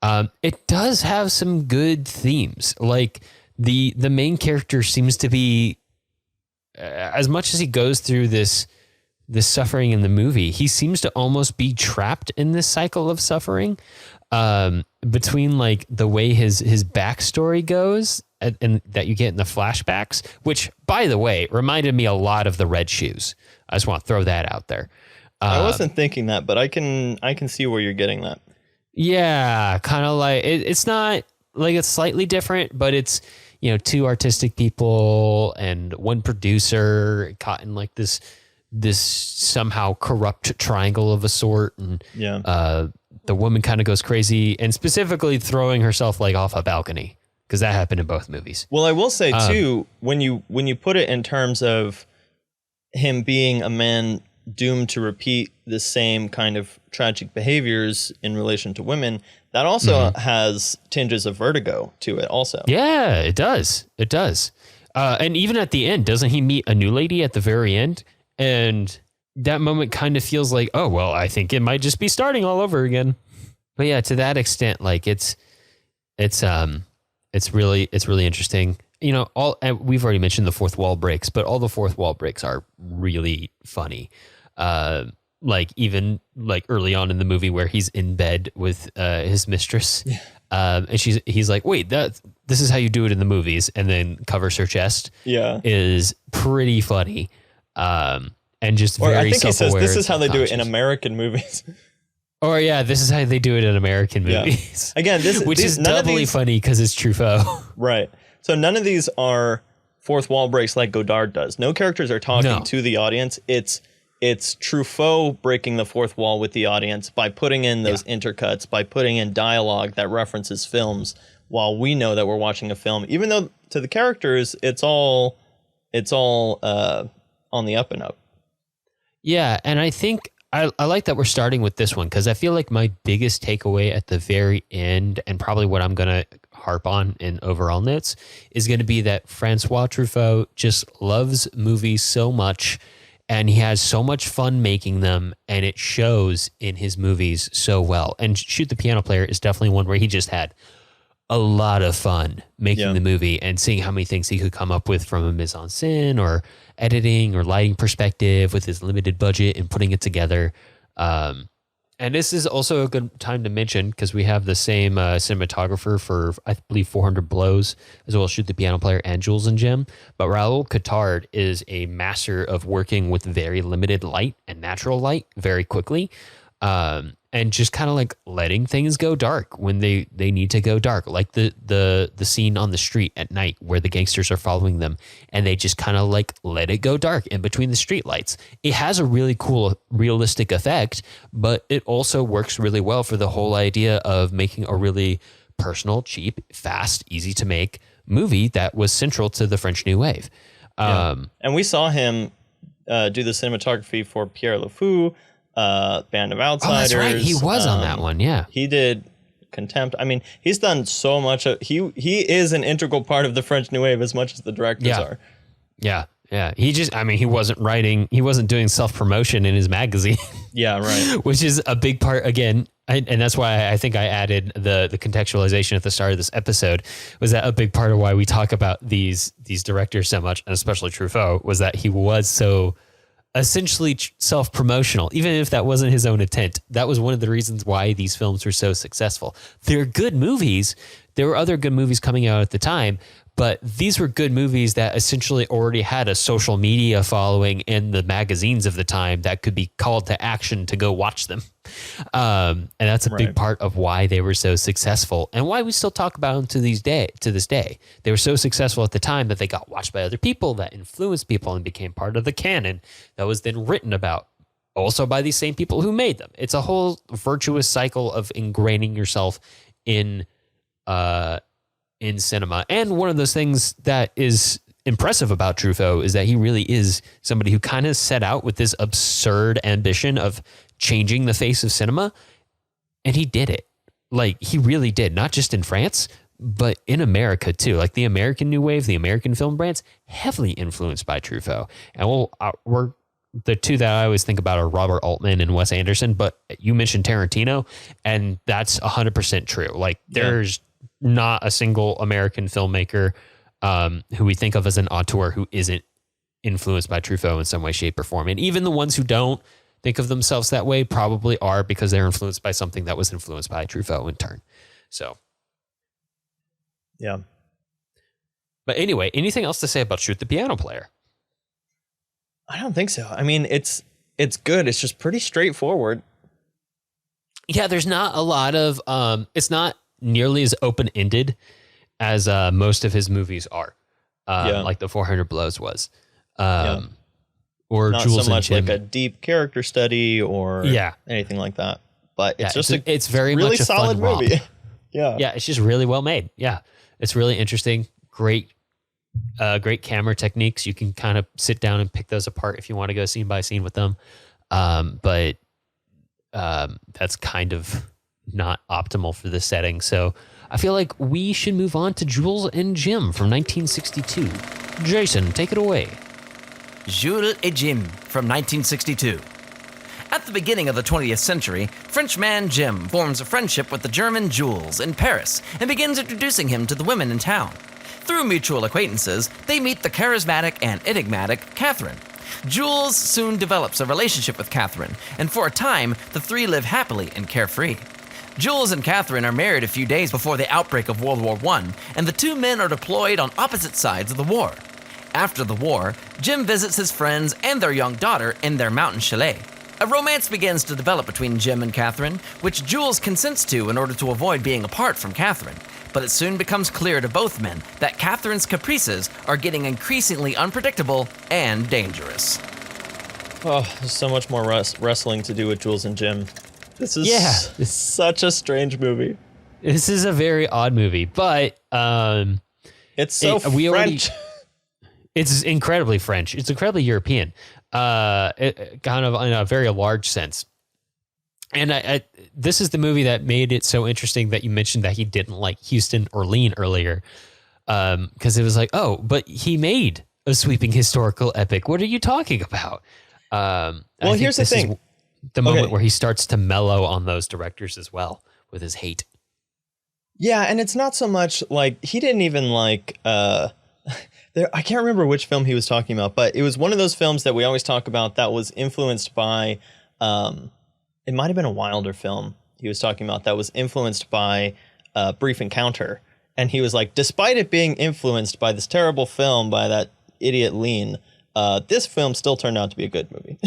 It does have some good themes. Like the main character seems to be, as much as he goes through this suffering in the movie, he seems to almost be trapped in this cycle of suffering, between like the way his backstory goes and that you get in the flashbacks, which, by the way, reminded me a lot of the Red Shoes. I just want to throw that out there. I wasn't thinking that, but I can see where you're getting that. Yeah, kind of like it's not like, it's slightly different, but it's, two artistic people and one producer caught in like this somehow corrupt triangle of a sort, and the woman kind of goes crazy, and specifically throwing herself like off a balcony, because that happened in both movies. Well, I will say too, when you put it in terms of him being a man doomed to repeat the same kind of tragic behaviors in relation to women, that also has tinges of Vertigo to it also. Yeah, it does. And even at the end, doesn't he meet a new lady at the very end? And that moment kind of feels like, oh, well, I think it might just be starting all over again. But yeah, to that extent, like it's really interesting. We've already mentioned the fourth wall breaks, but all the fourth wall breaks are really funny. Like even like early on in the movie where he's in bed with his mistress, and he's like, wait, this is how you do it in the movies, and then covers her chest. Yeah, is pretty funny. And just very, I think he says this is how they do it in American movies. Or this is how they do it in American movies. Yeah. Again, which is doubly funny because it's Truffaut. Right. So none of these are fourth wall breaks like Godard does. No characters are talking to the audience. It's Truffaut breaking the fourth wall with the audience by putting in those intercuts, by putting in dialogue that references films, while we know that we're watching a film. Even though to the characters, it's all on the up and up. Yeah, and I think I like that we're starting with this one, because I feel like my biggest takeaway at the very end, and probably what I'm going to harp on in overall notes, is going to be that François Truffaut just loves movies so much, and he has so much fun making them, and it shows in his movies so well. And Shoot the Piano Player is definitely one where he just had a lot of fun making Yeah. the movie and seeing how many things he could come up with from a mise-en-scène or editing or lighting perspective with his limited budget and putting it together. And this is also a good time to mention, because we have the same cinematographer for, I believe, 400 Blows, as well as Shoot the Piano Player and Jules and Jim. But Raoul Cotard is a master of working with very limited light and natural light very quickly. And just kind of like letting things go dark when they need to go dark, like the scene on the street at night where the gangsters are following them and they just kind of like let it go dark in between the street lights. It has a really cool realistic effect, but it also works really well for the whole idea of making a really personal, cheap, fast, easy to make movie that was central to the French New Wave. And we saw him do the cinematography for Pierre Le Fou, Band of Outsiders. Oh, that's right. He was on that one. Yeah. He did Contempt. I mean, he's done so much. He is an integral part of the French New Wave as much as the directors are. Yeah. Yeah. He wasn't writing, he wasn't doing self-promotion in his magazine. Yeah, right. Which is a big part, again, and that's why I think I added the contextualization at the start of this episode, was that a big part of why we talk about these directors so much, and especially Truffaut, was that he was so essentially self-promotional, even if that wasn't his own intent. That was one of the reasons why these films were so successful. They're good movies. There were other good movies coming out at the time, but these were good movies that essentially already had a social media following in the magazines of the time that could be called to action to go watch them. And that's a big part of why they were so successful and why we still talk about them to this day. They were so successful at the time that they got watched by other people, that influenced people and became part of the canon that was then written about also by these same people who made them. It's a whole virtuous cycle of ingraining yourself in cinema. And one of those things that is impressive about Truffaut is that he really is somebody who kind of set out with this absurd ambition of changing the face of cinema. And he did it. Like, he really did, not just in France, but in America too. Like, the American New Wave, the American film brands, heavily influenced by Truffaut. And we're the two that I always think about are Robert Altman and Wes Anderson, but you mentioned Tarantino, and that's 100% true. Like, there's not a single American filmmaker who we think of as an auteur who isn't influenced by Truffaut in some way, shape, or form. And even the ones who don't think of themselves that way probably are, because they're influenced by something that was influenced by Truffaut in turn. So, yeah. But anyway, anything else to say about Shoot the Piano Player? I don't think so. I mean, it's good. It's just pretty straightforward. Yeah, there's not a lot of it's not nearly as open-ended as most of his movies are. Like the 400 Blows was. Or not Jules so much and Jim. like a deep character study or anything like that. But it's just it's very really much a solid fun movie. romp. Yeah, it's just really well made. Yeah, it's really interesting. Great camera techniques. You can kind of sit down and pick those apart if you want to go scene by scene with them. But that's kind of not optimal for the setting. So I feel like we should move on to Jules and Jim from 1962. Jason, take it away. Jules et Jim from 1962. At the beginning of the 20th century, Frenchman Jim forms a friendship with the German Jules in Paris and begins introducing him to the women in town. Through mutual acquaintances, they meet the charismatic and enigmatic Catherine. Jules soon develops a relationship with Catherine, and for a time, the three live happily and carefree. Jules and Catherine are married a few days before the outbreak of World War I, and the two men are deployed on opposite sides of the war. After the war, Jim visits his friends and their young daughter in their mountain chalet. A romance begins to develop between Jim and Catherine, which Jules consents to in order to avoid being apart from Catherine. But it soon becomes clear to both men that Catherine's caprices are getting increasingly unpredictable and dangerous. Oh, there's so much more wrestling to do with Jules and Jim. This is such a strange movie. This is a very odd movie, but it's so French. It's incredibly French. It's incredibly European, kind of in a very large sense. And this is the movie that made it so interesting that you mentioned that he didn't like Houston or Lean earlier, because it was like, oh, but he made a sweeping historical epic. What are you talking about? Well, here's the thing. The moment where he starts to mellow on those directors as well with his hate. Yeah, and it's not so much like he didn't even like I can't remember which film he was talking about, but it was one of those films that we always talk about that was influenced by it might have been a Wilder film he was talking about that was influenced by Brief Encounter. And he was like, despite it being influenced by this terrible film by that idiot Lean, this film still turned out to be a good movie.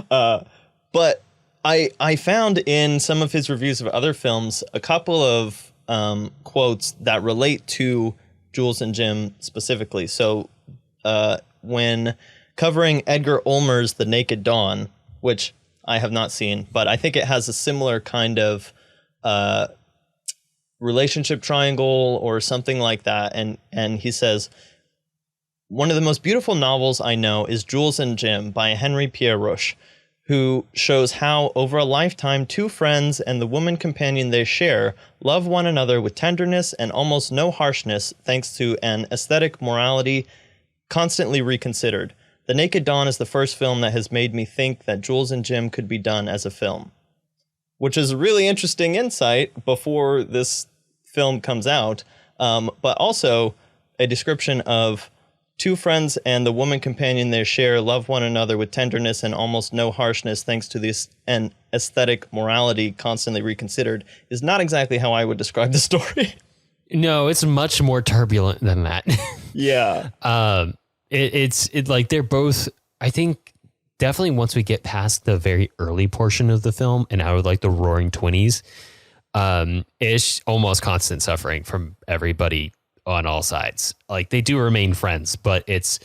But I found in some of his reviews of other films a couple of quotes that relate to Jules and Jim specifically. So when covering Edgar Ulmer's The Naked Dawn, which I have not seen, but I think it has a similar kind of relationship triangle or something like that. And he says, one of the most beautiful novels I know is Jules and Jim by Henry Pierre Roche, who shows how over a lifetime two friends and the woman companion they share love one another with tenderness and almost no harshness thanks to an aesthetic morality constantly reconsidered. The Naked Dawn is the first film that has made me think that Jules and Jim could be done as a film, which is a really interesting insight before this film comes out, but also a description of two friends and the woman companion they share love one another with tenderness and almost no harshness thanks to this an aesthetic morality constantly reconsidered is not exactly how I would describe the story. No, it's much more turbulent than that. Yeah. It's like they're both, I think definitely once we get past the very early portion of the film and out of like the roaring 20s, it's almost constant suffering from everybody on all sides. Like they do remain friends, but it's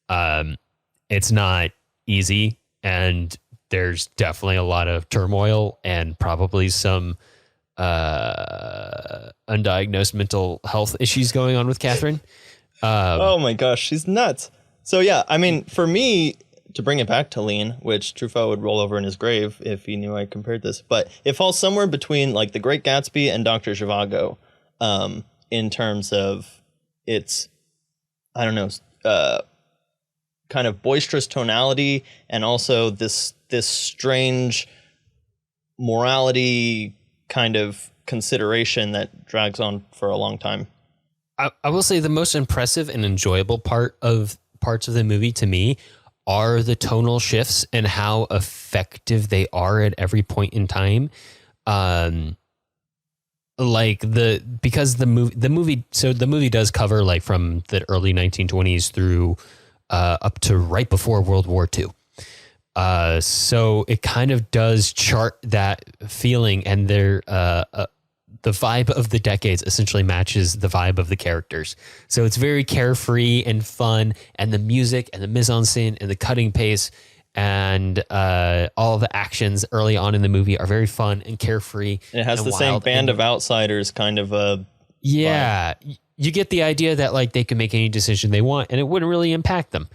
not easy, and there's definitely a lot of turmoil and probably some undiagnosed mental health issues going on with Catherine. Oh my gosh, she's nuts. So yeah, I mean, for me, to bring it back to Lean, which Truffaut would roll over in his grave if he knew I compared this, but it falls somewhere between like The Great Gatsby and Dr. Zhivago, in terms of its, I don't know, kind of boisterous tonality and also this strange morality kind of consideration that drags on for a long time. I will say the most impressive and enjoyable parts of the movie to me are the tonal shifts and how effective they are at every point in time. Because the movie does cover like from the early 1920s through up to right before World War II. So it kind of does chart that feeling, and the vibe of the decades essentially matches the vibe of the characters. So it's very carefree and fun, and the music and the mise-en-scène and the cutting pace and all the actions early on in the movie are very fun and carefree. And it has the same Band of Outsiders kind of a yeah. Vibe. You get the idea that like they can make any decision they want and it wouldn't really impact them.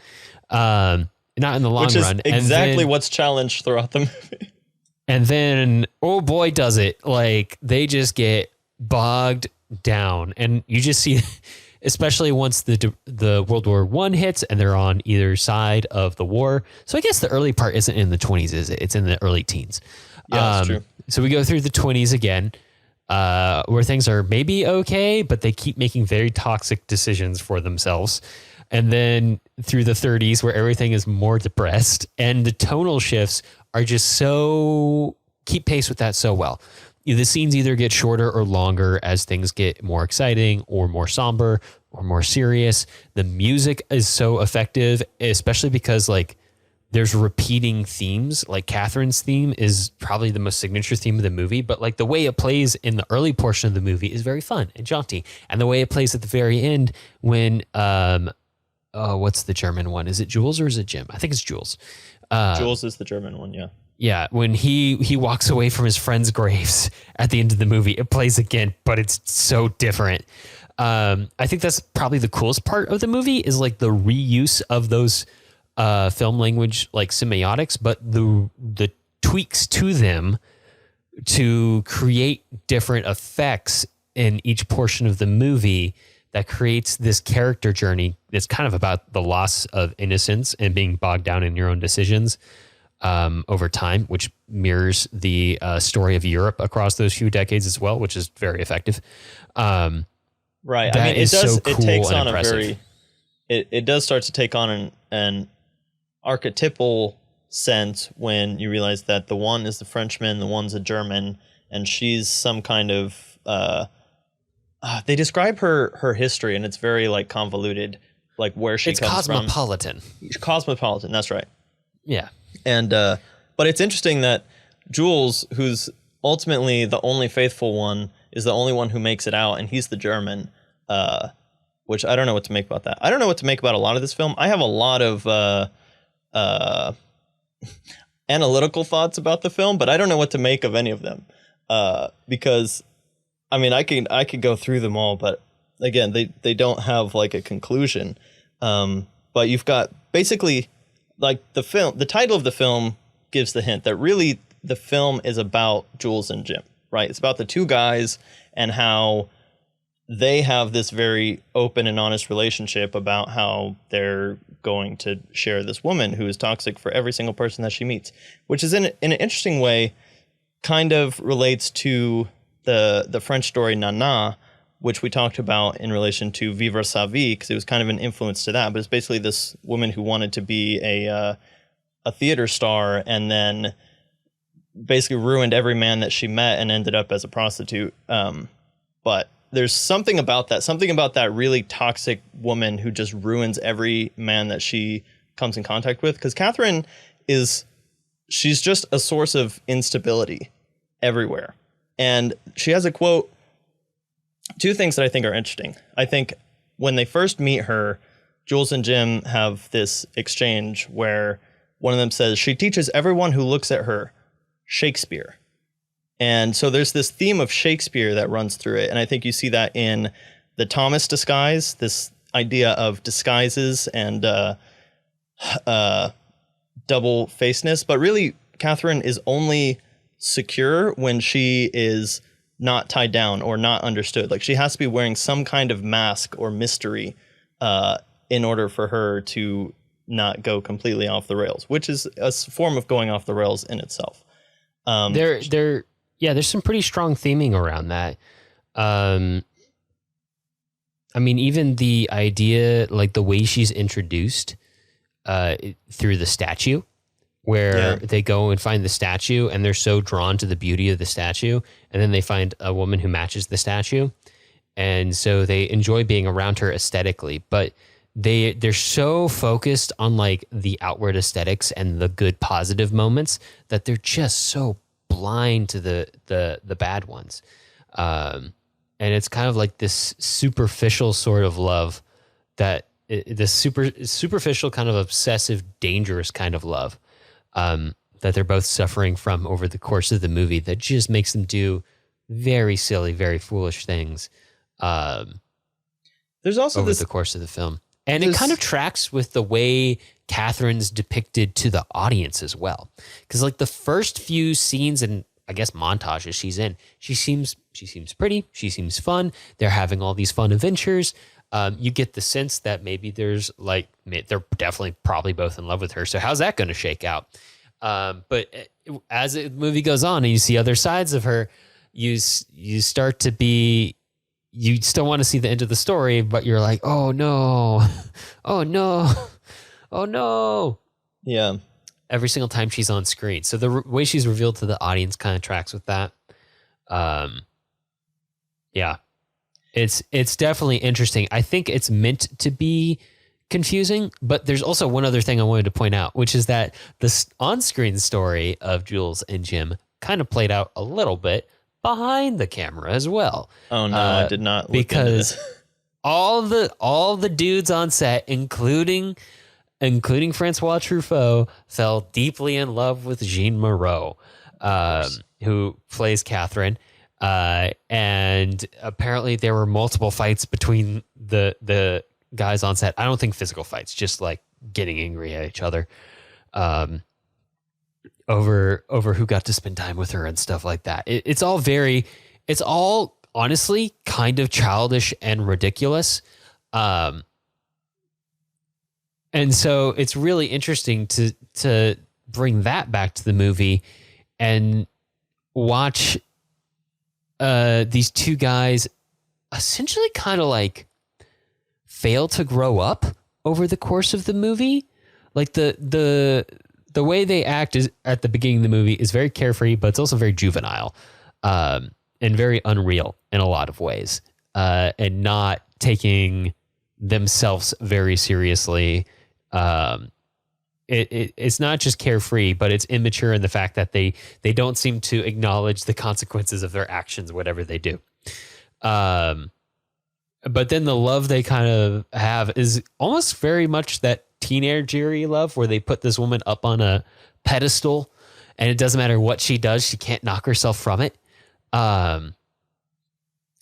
Not in the long run. Which is exactly what's challenged throughout the movie. And then, oh boy, does it. Like, they just get bogged down. And you just see, especially once the World War I hits and they're on either side of the war. So I guess the early part isn't in the 20s, is it? It's in the early teens. Yeah, that's true. So we go through the 20s again, where things are maybe okay, but they keep making very toxic decisions for themselves. And then through the 30s, where everything is more depressed, and the tonal shifts are just so keep pace with that so well. The scenes either get shorter or longer as things get more exciting or more somber or more serious. The music is so effective, especially because like there's repeating themes. Like Catherine's theme is probably the most signature theme of the movie, but like the way it plays in the early portion of the movie is very fun and jaunty. And the way it plays at the very end when, what's the German one? Is it Jules or is it Jim? I think it's Jules. Jules is the German one, yeah. Yeah, when he walks away from his friends' graves at the end of the movie, it plays again, but it's so different. I think that's probably the coolest part of the movie is like the reuse of those film language like semiotics, but the tweaks to them to create different effects in each portion of the movie that creates this character journey that's kind of about the loss of innocence and being bogged down in your own decisions. over time, which mirrors the story of Europe across those few decades as well, which is very effective. Right. That I mean, it is does. so cool it takes and on impressive. a very. It does start to take on an archetypal sense when you realize that the one is the Frenchman, the one's a German, and she's some kind of. They describe her history, and it's very like convoluted, like where she comes from. Cosmopolitan. Cosmopolitan. That's right. Yeah. And but it's interesting that Jules, who's ultimately the only faithful one, is the only one who makes it out, and he's the German. Which I don't know what to make about that. I don't know what to make about a lot of this film. I have a lot of analytical thoughts about the film, but I don't know what to make of any of them. Because, I mean, I could go through them all, but again, they don't have like a conclusion. But you've got basically like the title of the film gives the hint that really the film is about Jules and Jim, right? It's about the two guys and how they have this very open and honest relationship about how they're going to share this woman who is toxic for every single person that she meets, which is in an interesting way kind of relates to the French story Nana, which we talked about in relation to Vivre sa vie, because it was kind of an influence to that. But it's basically this woman who wanted to be a theater star and then basically ruined every man that she met and ended up as a prostitute. But there's something about that really toxic woman who just ruins every man that she comes in contact with. Because Catherine she's just a source of instability everywhere. And she has a quote, two things that I think are interesting. I think when they first meet her, Jules and Jim have this exchange where one of them says, she teaches everyone who looks at her Shakespeare. And so there's this theme of Shakespeare that runs through it. And I think you see that in the Thomas disguise, this idea of disguises and double-facedness. But really, Catherine is only secure when she is not tied down or not understood. Like she has to be wearing some kind of mask or mystery in order for her to not go completely off the rails, which is a form of going off the rails in itself. There's some pretty strong theming around that. I mean, even the idea, like the way she's introduced through the statue, where they go and find the statue and they're so drawn to the beauty of the statue. And then they find a woman who matches the statue. And so they enjoy being around her aesthetically, but they're so focused on like the outward aesthetics and the good positive moments that they're just so blind to the bad ones. And it's kind of like this superficial sort of love that this superficial kind of obsessive, dangerous kind of love that they're both suffering from over the course of the movie that just makes them do very silly, very foolish things. There's also over the course of the film. And it kind of tracks with the way Catherine's depicted to the audience as well. Because like the first few scenes and I guess montages she's in, she seems pretty, she seems fun. They're having all these fun adventures. You get the sense that maybe there's like, they're definitely probably both in love with her. So how's that going to shake out? But as the movie goes on and you see other sides of her, you start to be, you still want to see the end of the story, but you're like, oh no, oh no, oh no. Yeah. Every single time she's on screen. So the way she's revealed to the audience kind of tracks with that. Yeah. It's definitely interesting. I think it's meant to be confusing, but there's also one other thing I wanted to point out, which is that the on-screen story of Jules and Jim kind of played out a little bit behind the camera as well. Oh no, I did not look because into this. all the dudes on set, including François Truffaut, fell deeply in love with Jean Moreau, who plays Catherine. And apparently there were multiple fights between the guys on set. I don't think physical fights, just like getting angry at each other, over who got to spend time with her and stuff like that. It's all honestly kind of childish and ridiculous. And so it's really interesting to bring that back to the movie and watch these two guys essentially kind of like fail to grow up over the course of the movie. Like the way they act is at the beginning of the movie is very carefree, but it's also very juvenile, and very unreal in a lot of ways, and not taking themselves very seriously. It's not just carefree, but it's immature in the fact that they don't seem to acknowledge the consequences of their actions, whatever they do. But then the love they kind of have is almost very much that teenager-y love where they put this woman up on a pedestal and it doesn't matter what she does, she can't knock herself from it.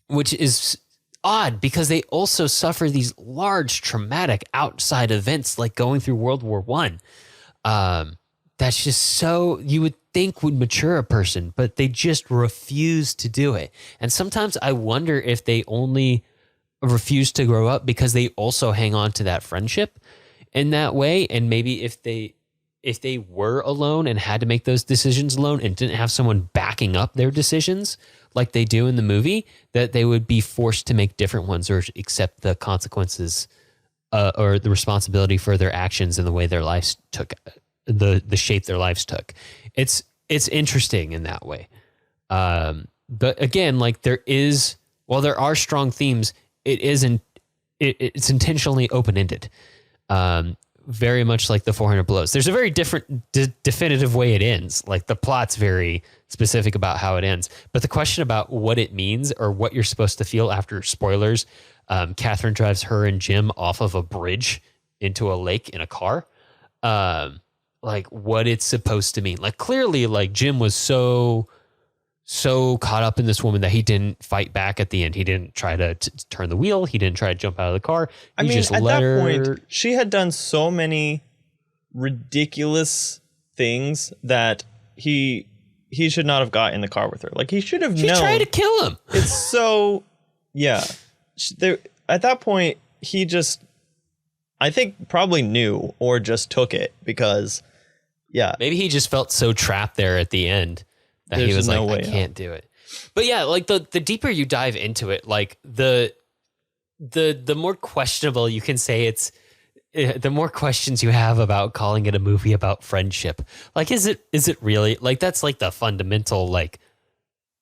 Which is odd because they also suffer these large traumatic outside events like going through World War I. That's just so you would think would mature a person, but they just refuse to do it. And sometimes I wonder if they only refuse to grow up because they also hang on to that friendship in that way. And maybe if they were alone and had to make those decisions alone and didn't have someone backing up their decisions like they do in the movie, that they would be forced to make different ones or accept the consequences or the responsibility for their actions and the way their lives took, the shape their lives took. It's interesting in that way. But again, like while there are strong themes, it's intentionally open-ended. Very much like the 400 Blows. There's a very different, definitive way it ends. Like the plot's very specific about how it ends. But the question about what it means or what you're supposed to feel after, spoilers, Catherine drives her and Jim off of a bridge into a lake in a car. Like what it's supposed to mean. Like clearly, like Jim was so caught up in this woman that he didn't fight back at the end. He didn't try to turn the wheel. He didn't try to jump out of the car. I mean, at that point, she had done so many ridiculous things that he should not have got in the car with her. Like he should have known. She tried to kill him. It's so, yeah. At that point, he just, I think probably knew or just took it because, yeah. Maybe he just felt so trapped there at the end. That he was like, I can't do it. But yeah, like the deeper you dive into it, like the more questionable you can say it's, the more questions you have about calling it a movie about friendship. Like, is it really? Like, that's like the fundamental like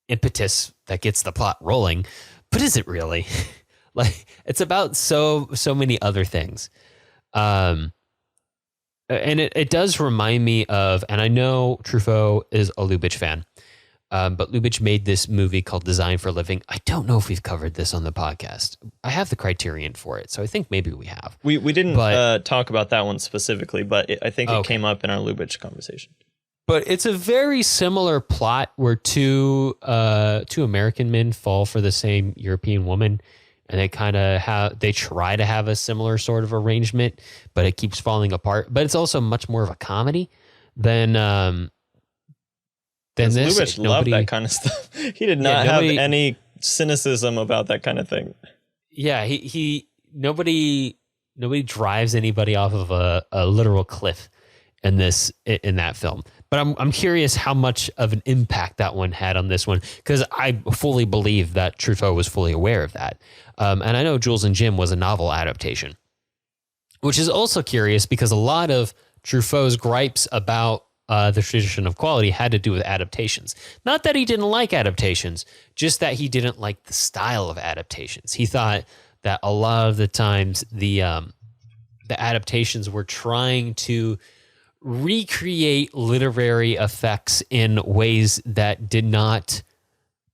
impetus that gets the plot rolling. But is it really? Like, it's about so many other things. And it does remind me of, and I know Truffaut is a Lubitsch fan, but Lubitsch made this movie called Design for Living. I don't know if we've covered this on the podcast. I have the criterion for it, so I think maybe we have. We didn't talk about that one specifically, but I think it came up in our Lubitsch conversation. But it's a very similar plot where two American men fall for the same European woman. And they try to have a similar sort of arrangement, but it keeps falling apart. But it's also much more of a comedy than this. Lubitsch loved that kind of stuff. He did not have any cynicism about that kind of thing. Yeah, nobody drives anybody off of a literal cliff in that film. But I'm curious how much of an impact that one had on this one, because I fully believe that Truffaut was fully aware of that. And I know Jules and Jim was a novel adaptation, which is also curious because a lot of Truffaut's gripes about the tradition of quality had to do with adaptations. Not that he didn't like adaptations, just that he didn't like the style of adaptations. He thought that a lot of the times the adaptations were trying to recreate literary effects in ways that did not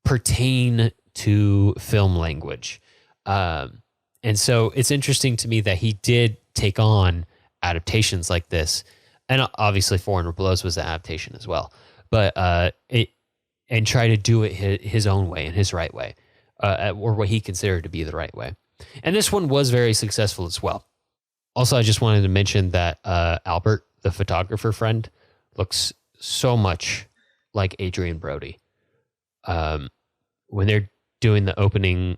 pertain to film language. And so it's interesting to me that he did take on adaptations like this. And obviously 400 Blows was an adaptation as well. But and try to do it his own way and his right way, or what he considered to be the right way. And this one was very successful as well. Also, I just wanted to mention that Albert, the photographer friend, looks so much like Adrian Brody. When they're doing the opening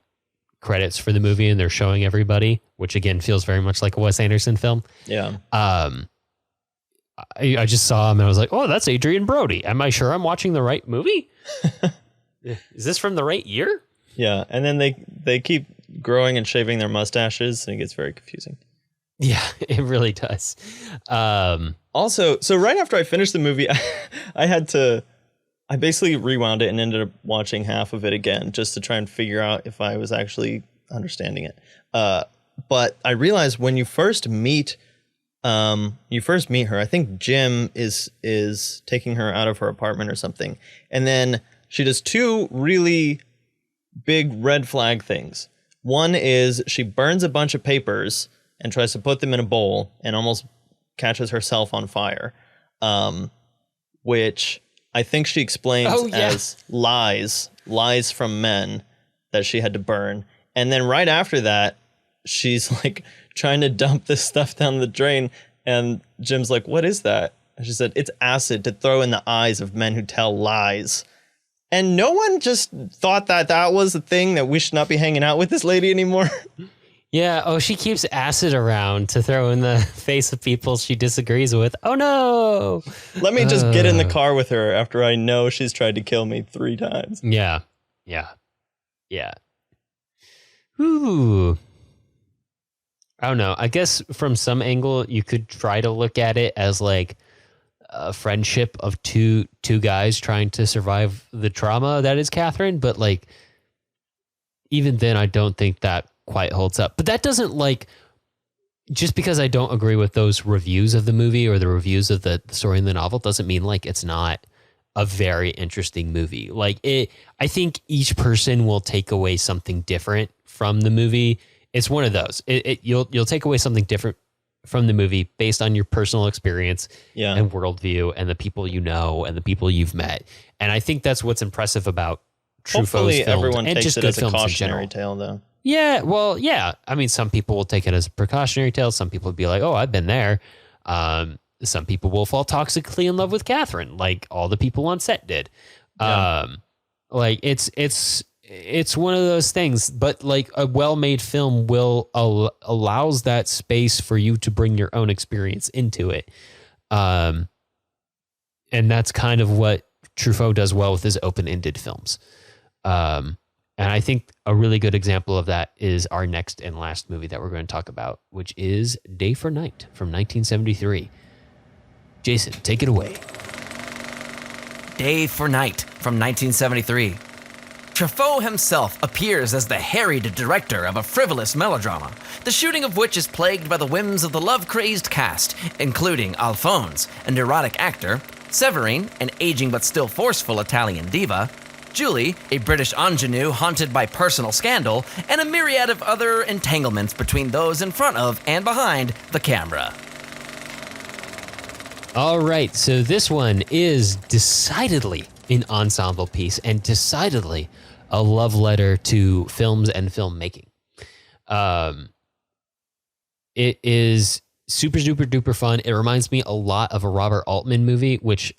credits for the movie and they're showing everybody, which again feels very much like a Wes Anderson film. Yeah. I just saw him and I was like, oh, that's Adrian Brody. Am I sure I'm watching the right movie? Is this from the right year? Yeah, and then they keep growing and shaving their mustaches, and it gets very confusing. Yeah, it really does. Also, so right after I finished the movie, I basically rewound it and ended up watching half of it again just to try and figure out if I was actually understanding it. But I realized when you first meet her, I think Jim is taking her out of her apartment or something, and then she does two really big red flag things. One is she burns a bunch of papers and tries to put them in a bowl and almost catches herself on fire, which I think she explains as lies from men that she had to burn. And then right after that, she's like trying to dump this stuff down the drain. And Jim's like, what is that? And she said, it's acid to throw in the eyes of men who tell lies. And no one just thought that was a thing, that we should not be hanging out with this lady anymore. Yeah. Oh, she keeps acid around to throw in the face of people she disagrees with. Oh, no. Let me just get in the car with her after I know she's tried to kill me 3 times. Yeah. Ooh. I don't know. I guess from some angle, you could try to look at it as like a friendship of two guys trying to survive the trauma that is Catherine. But like, even then, I don't think that quite holds up. But that doesn't like, just because I don't agree with those reviews of the movie or the reviews of the story in the novel doesn't mean like it's not a very interesting movie. Like I think each person will take away something different from the movie. It's one of those. You'll take away something different from the movie based on your personal experience and worldview and the people you know and the people you've met. And I think that's what's impressive about Truffaut's Hopefully films everyone and takes just it good as a films in cautionary general. tale, though. Yeah, well, yeah. I mean, some people will take it as a precautionary tale. Some people would be like, oh, I've been there. Some people will fall toxically in love with Catherine, like all the people on set did. Yeah. Like it's one of those things, but like a well-made film allows that space for you to bring your own experience into it. And that's kind of what Truffaut does well with his open-ended films. And I think a really good example of that is our next and last movie that we're going to talk about, which is Day for Night from 1973. Jason, take it away. Day for Night from 1973. Truffaut himself appears as the harried director of a frivolous melodrama, the shooting of which is plagued by the whims of the love-crazed cast, including Alphonse, an erotic actor, Séverine, an aging but still forceful Italian diva, Julie, a British ingenue haunted by personal scandal, and a myriad of other entanglements between those in front of and behind the camera. All right, so this one is decidedly an ensemble piece and decidedly a love letter to films and filmmaking. It is super, super duper fun. It reminds me a lot of a Robert Altman movie, which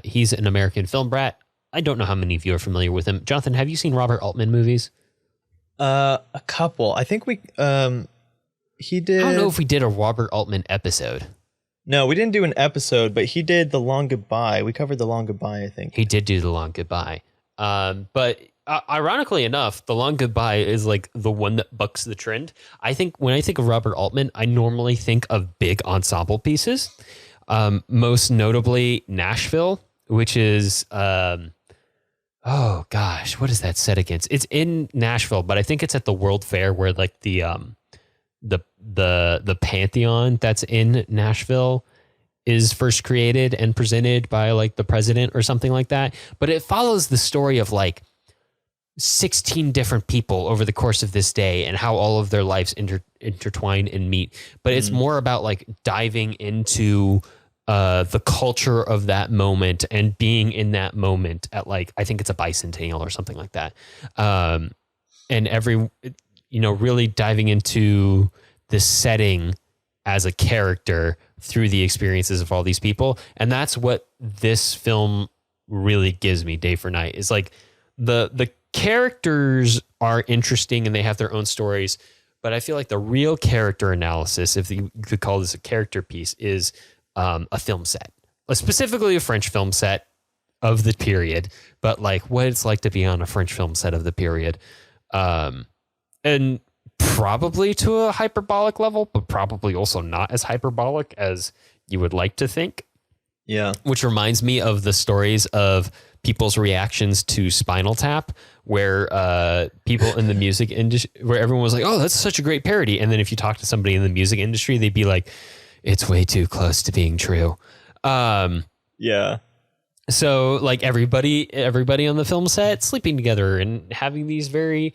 he's an American film brat. I don't know how many of you are familiar with him. Jonathan, have you seen Robert Altman movies? A couple. I think he did. I don't know if we did a Robert Altman episode. No, we didn't do an episode, but he did The Long Goodbye. We covered The Long Goodbye, I think. He did do The Long Goodbye. But ironically enough, The Long Goodbye is like the one that bucks the trend. I think when I think of Robert Altman, I normally think of big ensemble pieces. Most notably Nashville, which is, oh gosh, what is that set against? It's in Nashville, but I think it's at the World Fair where like the Pantheon that's in Nashville is first created and presented by like the president or something like that. But it follows the story of like 16 different people over the course of this day and how all of their lives intertwine and meet. But it's more about like diving into the culture of that moment and being in that moment at like, I think it's a bicentennial or something like that. And really diving into the setting as a character through the experiences of all these people. And that's what this film really gives me, Day for Night, is like the characters are interesting and they have their own stories, but I feel like the real character analysis, if you could call this a character piece, is a film set, specifically a French film set of the period, but like what it's like to be on a French film set of the period. And probably to a hyperbolic level, but probably also not as hyperbolic as you would like to think. Yeah. Which reminds me of the stories of people's reactions to Spinal Tap, where people in the music industry, where everyone was like, oh, that's such a great parody. And then if you talk to somebody in the music industry, they'd be like, it's way too close to being true. Yeah. So like everybody on the film set sleeping together and having these very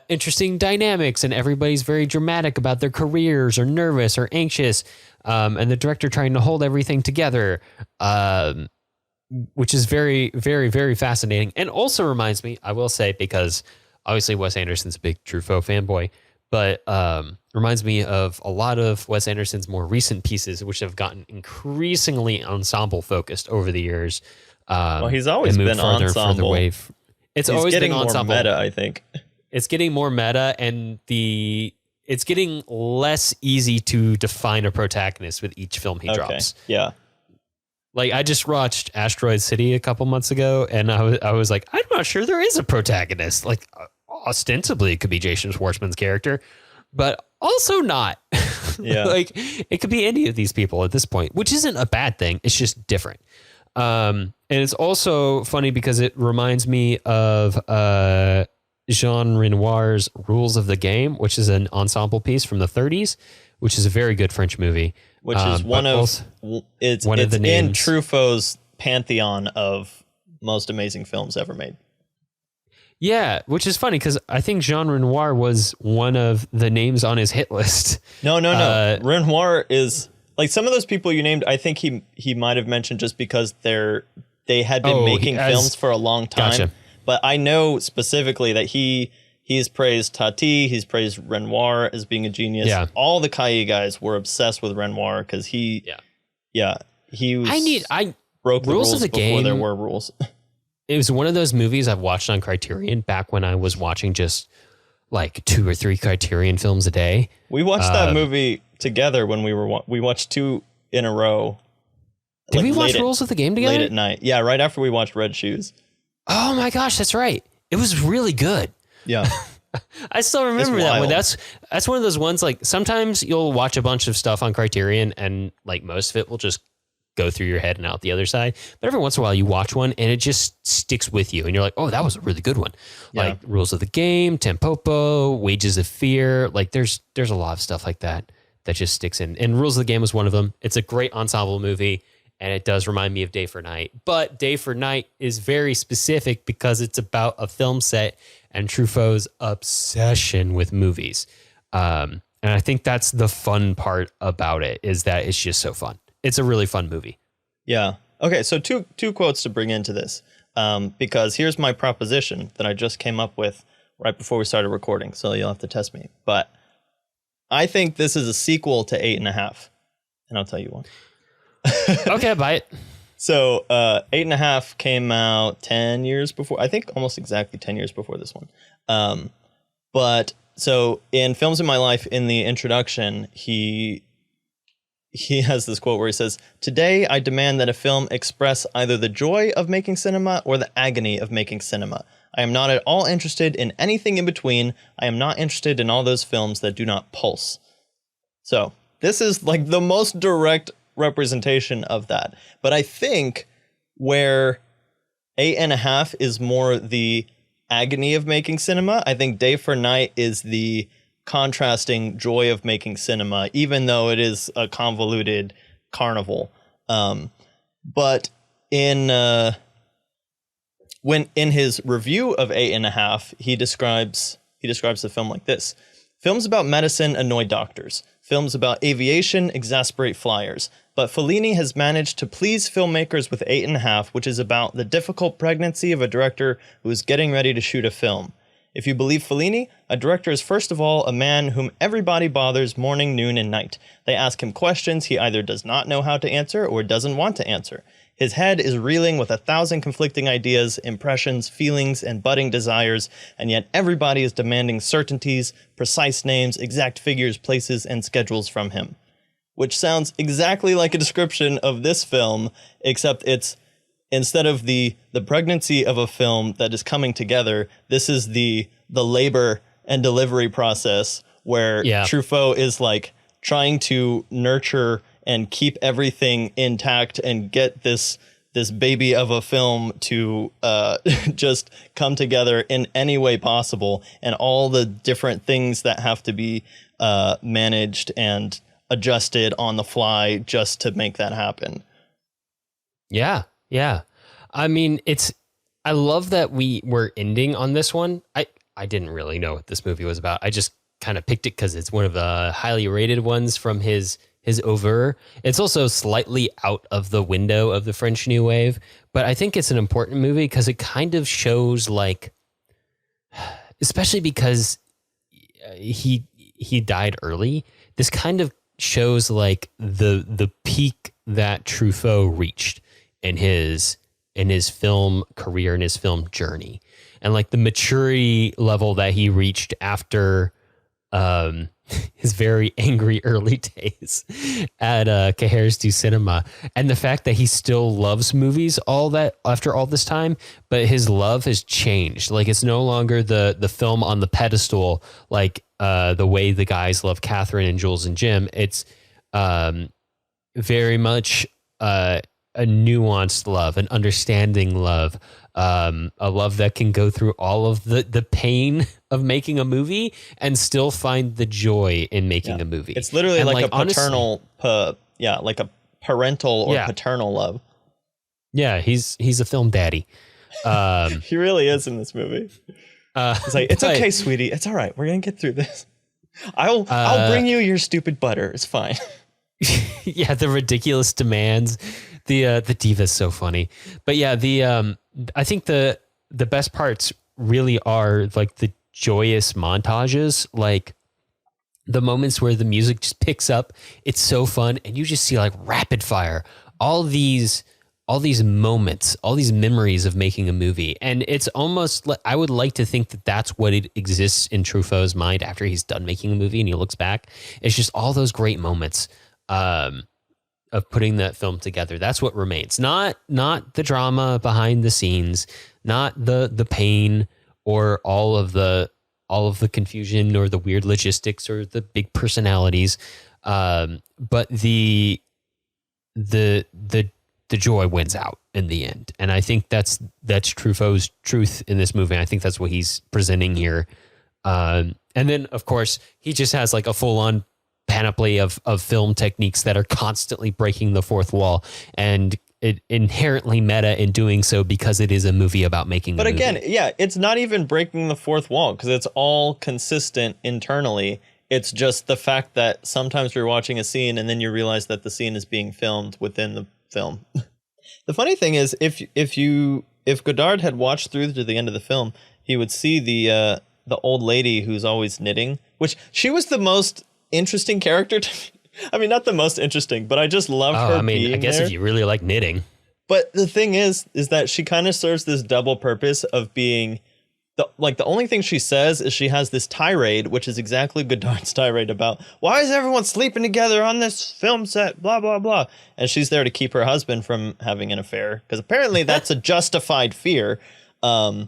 interesting dynamics, and everybody's very dramatic about their careers or nervous or anxious. And the director trying to hold everything together, which is very, very, very fascinating. And also reminds me, I will say, because obviously Wes Anderson's a big Truffaut fanboy, but reminds me of a lot of Wes Anderson's more recent pieces, which have gotten increasingly ensemble focused over the years. Well, he's always been ensemble. It's always getting been ensemble. More meta, I think. It's getting more meta, and it's getting less easy to define a protagonist with each film he drops. Yeah. Like I just watched Asteroid City a couple months ago, and I was like, I'm not sure there is a protagonist. Like ostensibly it could be Jason Schwartzman's character, but also not. Yeah. Like it could be any of these people at this point, which isn't a bad thing. It's just different. And it's also funny because it reminds me of Jean Renoir's Rules of the Game, which is an ensemble piece from the 30s, which is a very good French movie. Which is one of the names in Truffaut's pantheon of most amazing films ever made. Yeah, which is funny because I think Jean Renoir was one of the names on his hit list. No. Renoir is like some of those people you named. I think he might have mentioned just because they had been making films for a long time. Gotcha. But I know specifically that he's praised Tati, he's praised Renoir as being a genius. Yeah. All the Cahiers guys were obsessed with Renoir because he broke the rules of the before game. There were rules. It was one of those movies I've watched on Criterion back when I was watching just like 2 or 3 Criterion films a day. We watched that movie together when we watched 2 in a row. Did we watch Rules of the Game together? Late at night. Yeah, right after we watched Red Shoes. Oh my gosh, that's right. It was really good. Yeah. I still remember that one. That's one of those ones, like sometimes you'll watch a bunch of stuff on Criterion and like most of it will just go through your head and out the other side. But every once in a while you watch one and it just sticks with you and you're like, oh, that was a really good one. Yeah. Like Rules of the Game, Tempopo, Wages of Fear. Like there's a lot of stuff like that just sticks in. And Rules of the Game was one of them. It's a great ensemble movie. And it does remind me of Day for Night. But Day for Night is very specific because it's about a film set and Truffaut's obsession with movies. And I think that's the fun part about it, is that it's just so fun. It's a really fun movie. Yeah. Okay, so two quotes to bring into this. Because here's my proposition that I just came up with right before we started recording. So you'll have to test me. But I think this is a sequel to 8.5. And I'll tell you why. Okay, buy it. So 8.5 came out 10 years before, I think almost exactly 10 years before this one. But so in Films in My Life, in the introduction, he has this quote where he says, "Today I demand that a film express either the joy of making cinema or the agony of making cinema. I am not at all interested in anything in between. I am not interested in all those films that do not pulse." So this is like the most direct representation of that. But I think where 8.5 is more the agony of making cinema, I think Day for Night is the contrasting joy of making cinema, even though it is a convoluted carnival. But in his review of 8.5, he describes the film like this: "Films about medicine annoy doctors. Films about aviation exasperate flyers. But Fellini has managed to please filmmakers with 8.5, which is about the difficult pregnancy of a director who is getting ready to shoot a film. If you believe Fellini, a director is first of all a man whom everybody bothers morning, noon, and night. They ask him questions he either does not know how to answer or doesn't want to answer. His head is reeling with 1,000 conflicting ideas, impressions, feelings, and budding desires, and yet everybody is demanding certainties, precise names, exact figures, places, and schedules from him. which sounds exactly like a description of this film, except it's instead of the pregnancy of a film that is coming together, this is the labor and delivery process where Truffaut is like trying to nurture and keep everything intact and get this baby of a film to just come together in any way possible, and all the different things that have to be managed and adjusted on the fly just to make that happen. Yeah. I mean, I love that we're ending on this one. I didn't really know what this movie was about. I just kind of picked it because it's one of the highly rated ones from his oeuvre. It's also slightly out of the window of the French New Wave, but I think it's an important movie because it kind of shows, like, especially because he died early. This kind of shows like the peak that Truffaut reached in his film career and his film journey, and like the maturity level that he reached after his very angry early days at Cahiers du CINÉMA, and the fact that he still loves movies after all this time, but his love has changed. Like, it's no longer the film on the pedestal, like the way the guys love Catherine and Jules and Jim. It's very much a nuanced love, an understanding love, a love that can go through all of the pain of making a movie and still find the joy in making a movie. It's literally like a paternal, like a parental or paternal love. Yeah, he's a film daddy. He really is in this movie. It's like, it's okay, sweetie. It's all right. We're gonna get through this. I'll bring you your stupid butter. It's fine. Yeah, the ridiculous demands. The diva's so funny. But yeah, I think the best parts really are like the joyous montages, like the moments where the music just picks up. It's so fun, and you just see like rapid fire all these moments, all these memories of making a movie. And it's almost like, I would like to think that that's what it exists in Truffaut's mind after he's done making a movie and he looks back. It's just all those great moments of putting that film together. That's what remains. Not the drama behind the scenes, not the pain or all of the confusion or the weird logistics or the big personalities, but the joy wins out in the end. And I think that's Truffaut's truth in this movie. I think that's what he's presenting here. And then, of course, he just has like a full-on panoply of film techniques that are constantly breaking the fourth wall, and it inherently meta in doing so because it is a movie about making. But again, it's not even breaking the fourth wall because it's all consistent internally. It's just the fact that sometimes you're watching a scene and then you realize that the scene is being filmed within the film. The funny thing is, if Godard had watched through to the end of the film, he would see the old lady who's always knitting, which she was the most interesting character to me. I mean, not the most interesting, but I just loved her. I mean, I guess there. If you really like knitting. But the thing is that she kind of serves this double purpose of being the only thing she says is she has this tirade, which is exactly Godard's tirade about why is everyone sleeping together on this film set, blah, blah, blah. And she's there to keep her husband from having an affair because apparently that's a justified fear. But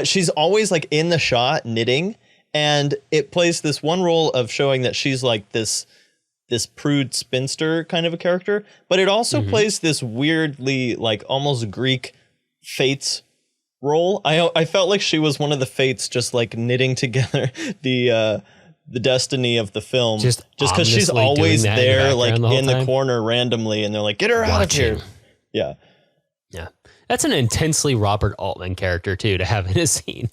she's always like in the shot knitting. And it plays this one role of showing that she's like this prude spinster kind of a character, but it also plays this weirdly like almost Greek fates role. I felt like she was one of the fates, just like knitting together the destiny of the film, just because she's always there, like in the corner randomly, and they're like, get her out of here. Yeah. That's an intensely Robert Altman character too to have in a scene.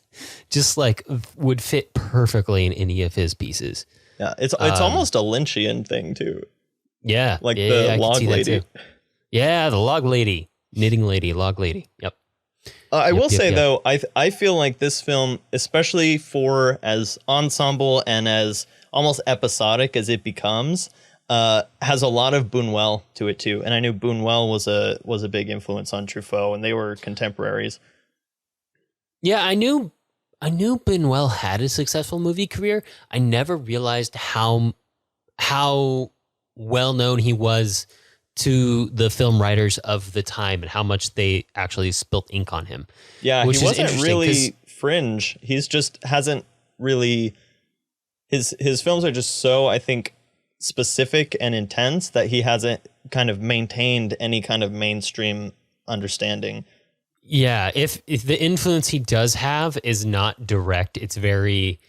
Just like would fit perfectly in any of his pieces. Yeah, it's almost a Lynchian thing too. Yeah, like the log lady. Yeah, the log lady, knitting lady, log lady. Yep. I will say though, I feel like this film, especially for as ensemble and as almost episodic as it becomes, has a lot of Buñuel to it too. And I knew Buñuel was a big influence on Truffaut, and they were contemporaries. Yeah, I knew Buñuel had a successful movie career. I never realized how how well known he was to the film writers of the time and how much they actually spilt ink on him. Yeah, which he is wasn't interesting really fringe. He's just hasn't really his films are just so, I think, specific and intense that he hasn't kind of maintained any kind of mainstream understanding. Yeah, if the influence he does have is not direct, it's very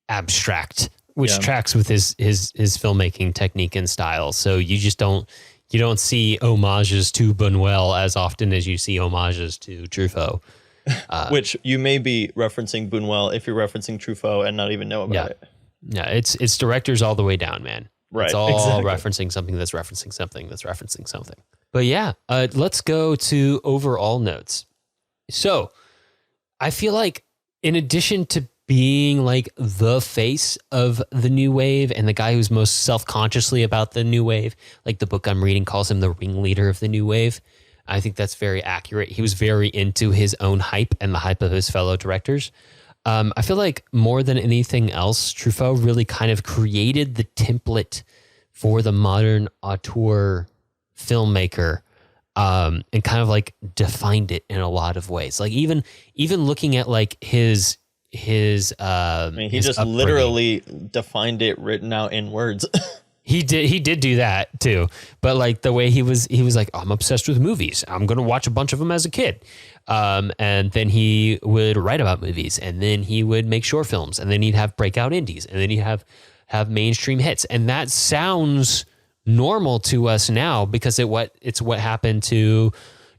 abstract, which tracks with his filmmaking technique and style. So you don't see homages to Buñuel as often as you see homages to Truffaut. Which you may be referencing Buñuel if you're referencing Truffaut and not even know about it. Yeah, it's directors all the way down, man. Right, it's all exactly. referencing something that's referencing something that's referencing something. But yeah, let's go to overall notes. So I feel like in addition to being like the face of the new wave and the guy who's most self-consciously about the new wave, like the book I'm reading calls him the ringleader of the new wave. I think that's very accurate. He was very into his own hype and the hype of his fellow directors. I feel like more than anything else, Truffaut really kind of created the template for the modern auteur filmmaker, and kind of like defined it in a lot of ways. Like even looking at like his I mean, he just upbringing. literally defined it written out in words. He did do that too, but like the way he was like, I'm obsessed with movies. I'm going to watch a bunch of them as a kid. And then he would write about movies, and then he would make short films, and then he'd have breakout indies, and then he'd have mainstream hits. And that sounds normal to us now because it's what happened to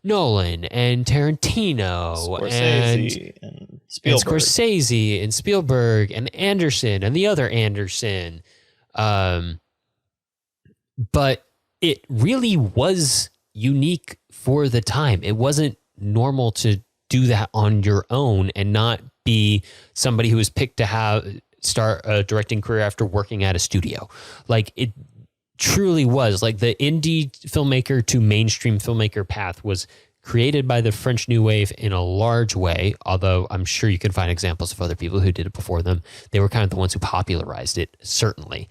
Nolan and Tarantino Scorsese and Spielberg. And Scorsese and Spielberg and Anderson and the other Anderson. But it really was unique for the time. It wasn't normal to do that on your own and not be somebody who was picked to start a directing career after working at a studio. Like it truly was like the indie filmmaker to mainstream filmmaker path was created by the French New Wave in a large way, although I'm sure you can find examples of other people who did it before them. They were kind of the ones who popularized it, certainly.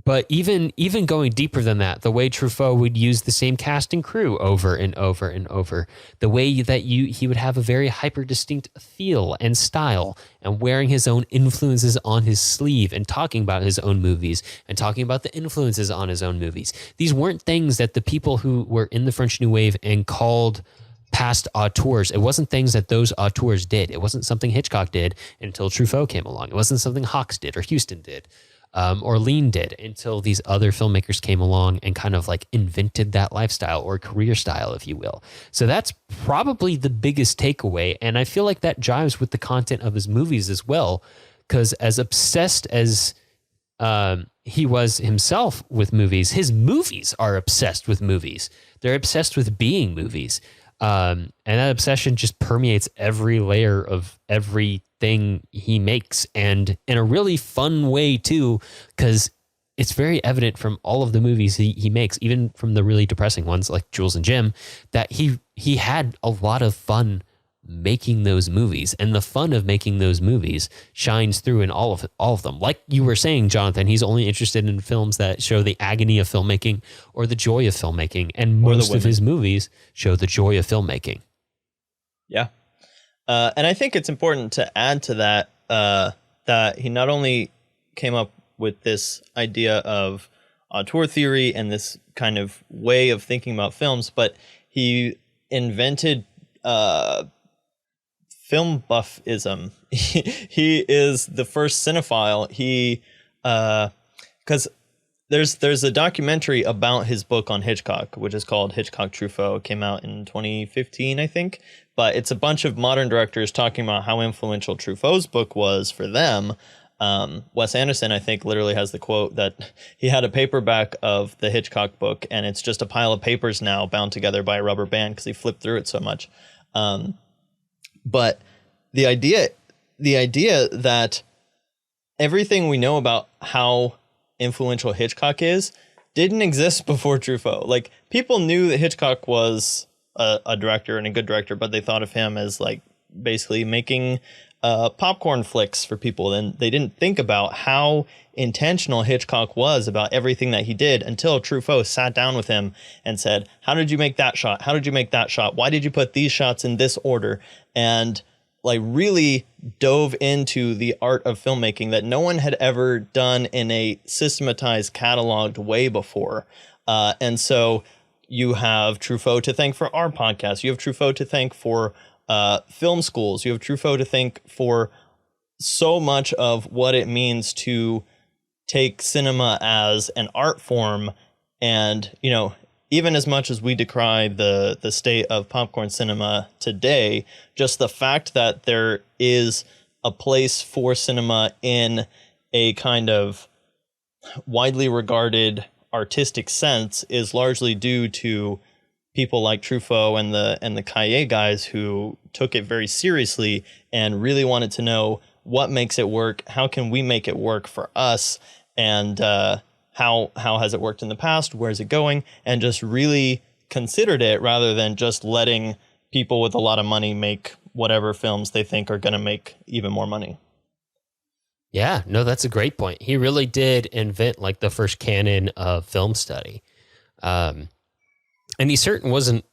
But even going deeper than that, the way Truffaut would use the same cast and crew over and over and over, the way that he would have a very hyper distinct feel and style, and wearing his own influences on his sleeve and talking about his own movies and talking about the influences on his own movies. These weren't things that the people who were in the French New Wave and called past auteurs, it wasn't things that those auteurs did. It wasn't something Hitchcock did until Truffaut came along. It wasn't something Hawks did or Huston did. Or Lean did until these other filmmakers came along and kind of like invented that lifestyle or career style, if you will. So that's probably the biggest takeaway. And I feel like that jives with the content of his movies as well, because as obsessed as he was himself with movies, his movies are obsessed with movies. They're obsessed with being movies. And that obsession just permeates every layer of everything he makes, and in a really fun way too, because it's very evident from all of the movies he makes, even from the really depressing ones like Jules and Jim, that he had a lot of fun making those movies, and the fun of making those movies shines through in all of them. Like you were saying, Jonathan, he's only interested in films that show the agony of filmmaking or the joy of filmmaking, and most of his movies show the joy of filmmaking. Yeah. And I think it's important to add to that, that he not only came up with this idea of auteur theory and this kind of way of thinking about films, but he invented film buffism. He is the first cinephile. Because there's a documentary about his book on Hitchcock, which is called Hitchcock Truffaut. It came out in 2015, I think. But it's a bunch of modern directors talking about how influential Truffaut's book was for them. Wes Anderson, I think, literally has the quote that he had a paperback of the Hitchcock book, and it's just a pile of papers now bound together by a rubber band because he flipped through it so much. But the idea that everything we know about how influential Hitchcock is didn't exist before Truffaut. Like, people knew that Hitchcock was a director and a good director, but they thought of him as like basically making popcorn flicks for people. And they didn't think about how intentional Hitchcock was about everything that he did until Truffaut sat down with him and said, how did you make that shot? How did you make that shot? Why did you put these shots in this order? And like really dove into the art of filmmaking that no one had ever done in a systematized, cataloged way before. And so you have Truffaut to thank for our podcast. You have Truffaut to thank for film schools. You have Truffaut to thank for so much of what it means to take cinema as an art form. And, you know, even as much as we decry the state of popcorn cinema today, just the fact that there is a place for cinema in a kind of widely regarded artistic sense is largely due to people like Truffaut and the Cahiers guys who took it very seriously and really wanted to know what makes it work, how can we make it work for us, and how has it worked in the past, where's it going, and just really considered it rather than just letting people with a lot of money make whatever films they think are going to make even more money. Yeah, no, that's a great point. He really did invent like the first canon of film study. And he certainly wasn't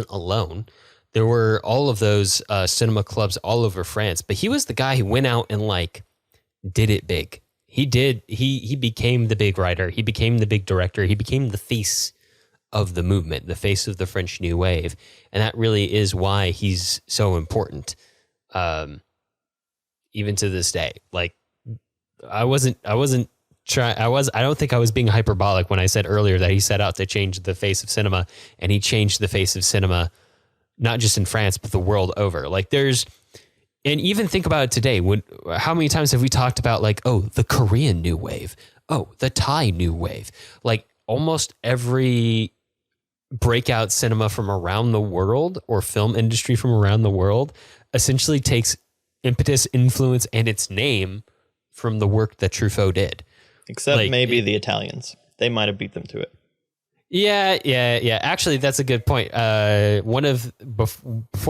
alone. There were all of those cinema clubs all over France, but he was the guy who went out and like did it big. He became the big writer. He became the big director. He became the face of the movement, the face of the French New Wave. And that really is why he's so important. Even to this day. Like I don't think I was being hyperbolic when I said earlier that he set out to change the face of cinema, and he changed the face of cinema, not just in France, but the world over. Like and even think about it today. How many times have we talked about like, oh, the Korean New Wave? Oh, the Thai New Wave. Like almost every breakout cinema from around the world or film industry from around the world essentially takes impetus, influence, and its name from the work that Truffaut did. Except maybe the Italians. They might have beat them to it. Yeah. Actually, that's a good point. Before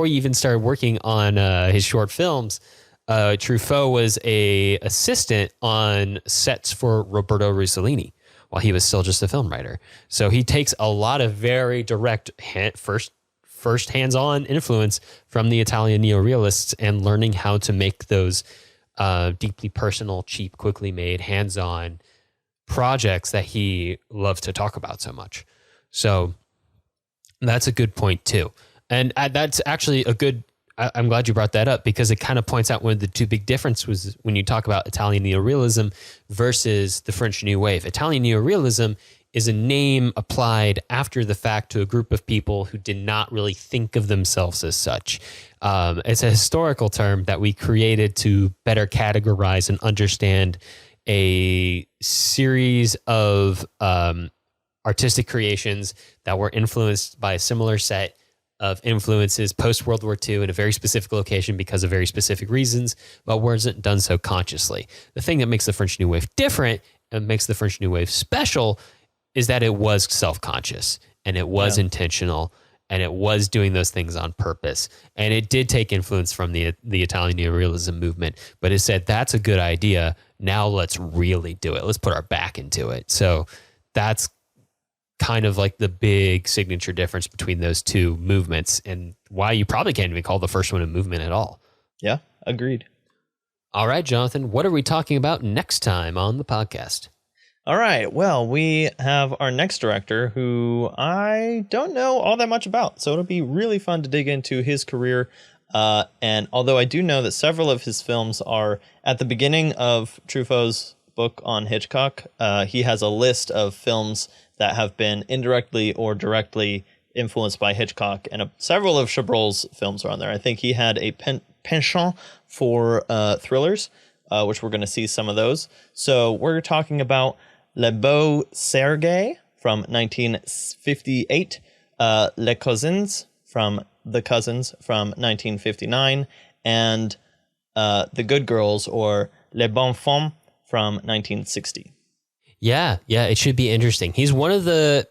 you even started working on his short films, Truffaut was a assistant on sets for Roberto Rossellini while he was still just a film writer. So he takes a lot of very direct first hands-on influence from the Italian neorealists and learning how to make those deeply personal, cheap, quickly made, hands-on projects that he loves to talk about so much. So that's a good point too. And that's actually I'm glad you brought that up because it kind of points out one of the two big differences was when you talk about Italian neorealism versus the French New Wave. Italian neorealism is a name applied after the fact to a group of people who did not really think of themselves as such. It's a historical term that we created to better categorize and understand a series of artistic creations that were influenced by a similar set of influences post-World War II in a very specific location because of very specific reasons, but wasn't done so consciously. The thing that makes the French New Wave different and makes the French New Wave special is that it was self-conscious and it was intentional and it was doing those things on purpose. And it did take influence from the Italian neorealism movement, but it said, that's a good idea. Now let's really do it. Let's put our back into it. So that's kind of like the big signature difference between those two movements and why you probably can't even call the first one a movement at all. Yeah, agreed. All right, Jonathan, what are we talking about next time on the podcast? All right. Well, we have our next director who I don't know all that much about. So it'll be really fun to dig into his career. And although I do know that several of his films are at the beginning of Truffaut's book on Hitchcock, he has a list of films that have been indirectly or directly influenced by Hitchcock. And several of Chabrol's films are on there. I think he had a penchant for thrillers, which we're going to see some of those. So we're talking about Beau Serge from 1958, Les Cousins from 1959, and The Good Girls or Les Bonnes Femmes from 1960. Yeah, it should be interesting. He's one of the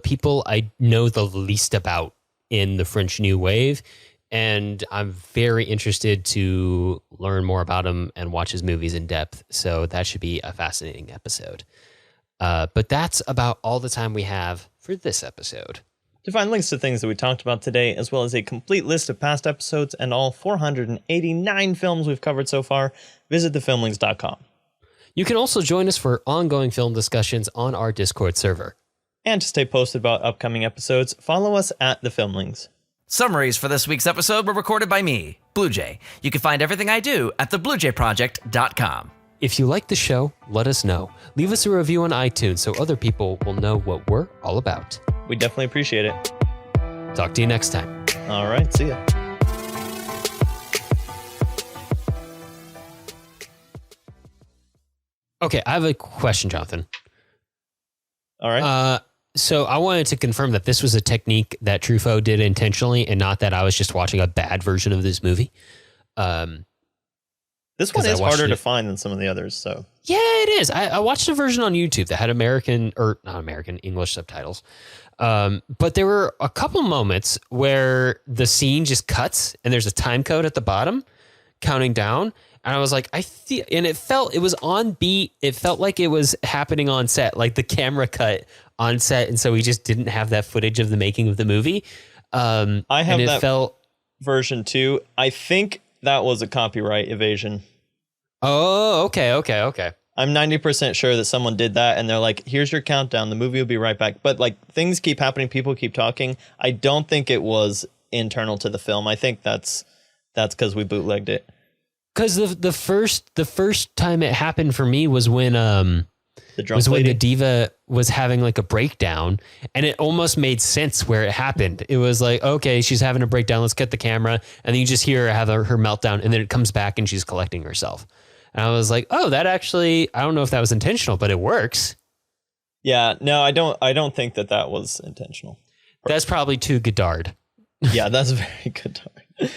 people I know the least about in the French New Wave, and I'm very interested to learn more about him and watch his movies in depth. So that should be a fascinating episode. But that's about all the time we have for this episode. To find links to things that we talked about today, as well as a complete list of past episodes and all 489 films we've covered so far, visit thefilmlings.com. You can also join us for ongoing film discussions on our Discord server. And to stay posted about upcoming episodes, follow us at The Filmlings. Summaries for this week's episode were recorded by me, Blue Jay. You can find everything I do at thebluejayproject.com. If you like the show, let us know. Leave us a review on iTunes so other people will know what we're all about. We definitely appreciate it. Talk to you next time. All right, see ya. Okay, I have a question, Jonathan. All right. So I wanted to confirm that this was a technique that Truffaut did intentionally and not that I was just watching a bad version of this movie. This one is harder to find than some of the others, so. Yeah, it is. I watched a version on YouTube that had English subtitles. But there were a couple moments where the scene just cuts and there's a time code at the bottom counting down. And I was like, and it was on beat. It felt like it was happening on set, like the camera cut on set. And so we just didn't have that footage of the making of the movie. I have that version too. I think that was a copyright evasion. Oh, okay. I'm 90% sure that someone did that and they're like, here's your countdown. The movie will be right back. But like things keep happening. People keep talking. I don't think it was internal to the film. I think that's because we bootlegged it. Because the first time it happened for me was when when the diva was having like a breakdown, and it almost made sense where it happened. It was like, okay, she's having a breakdown. Let's get the camera, and then you just hear her have her meltdown, and then it comes back and she's collecting herself. And I was like, oh, that actually, I don't know if that was intentional, but it works. Yeah, no, I don't think that was intentional. That's probably too Godard. Yeah, that's very Godard.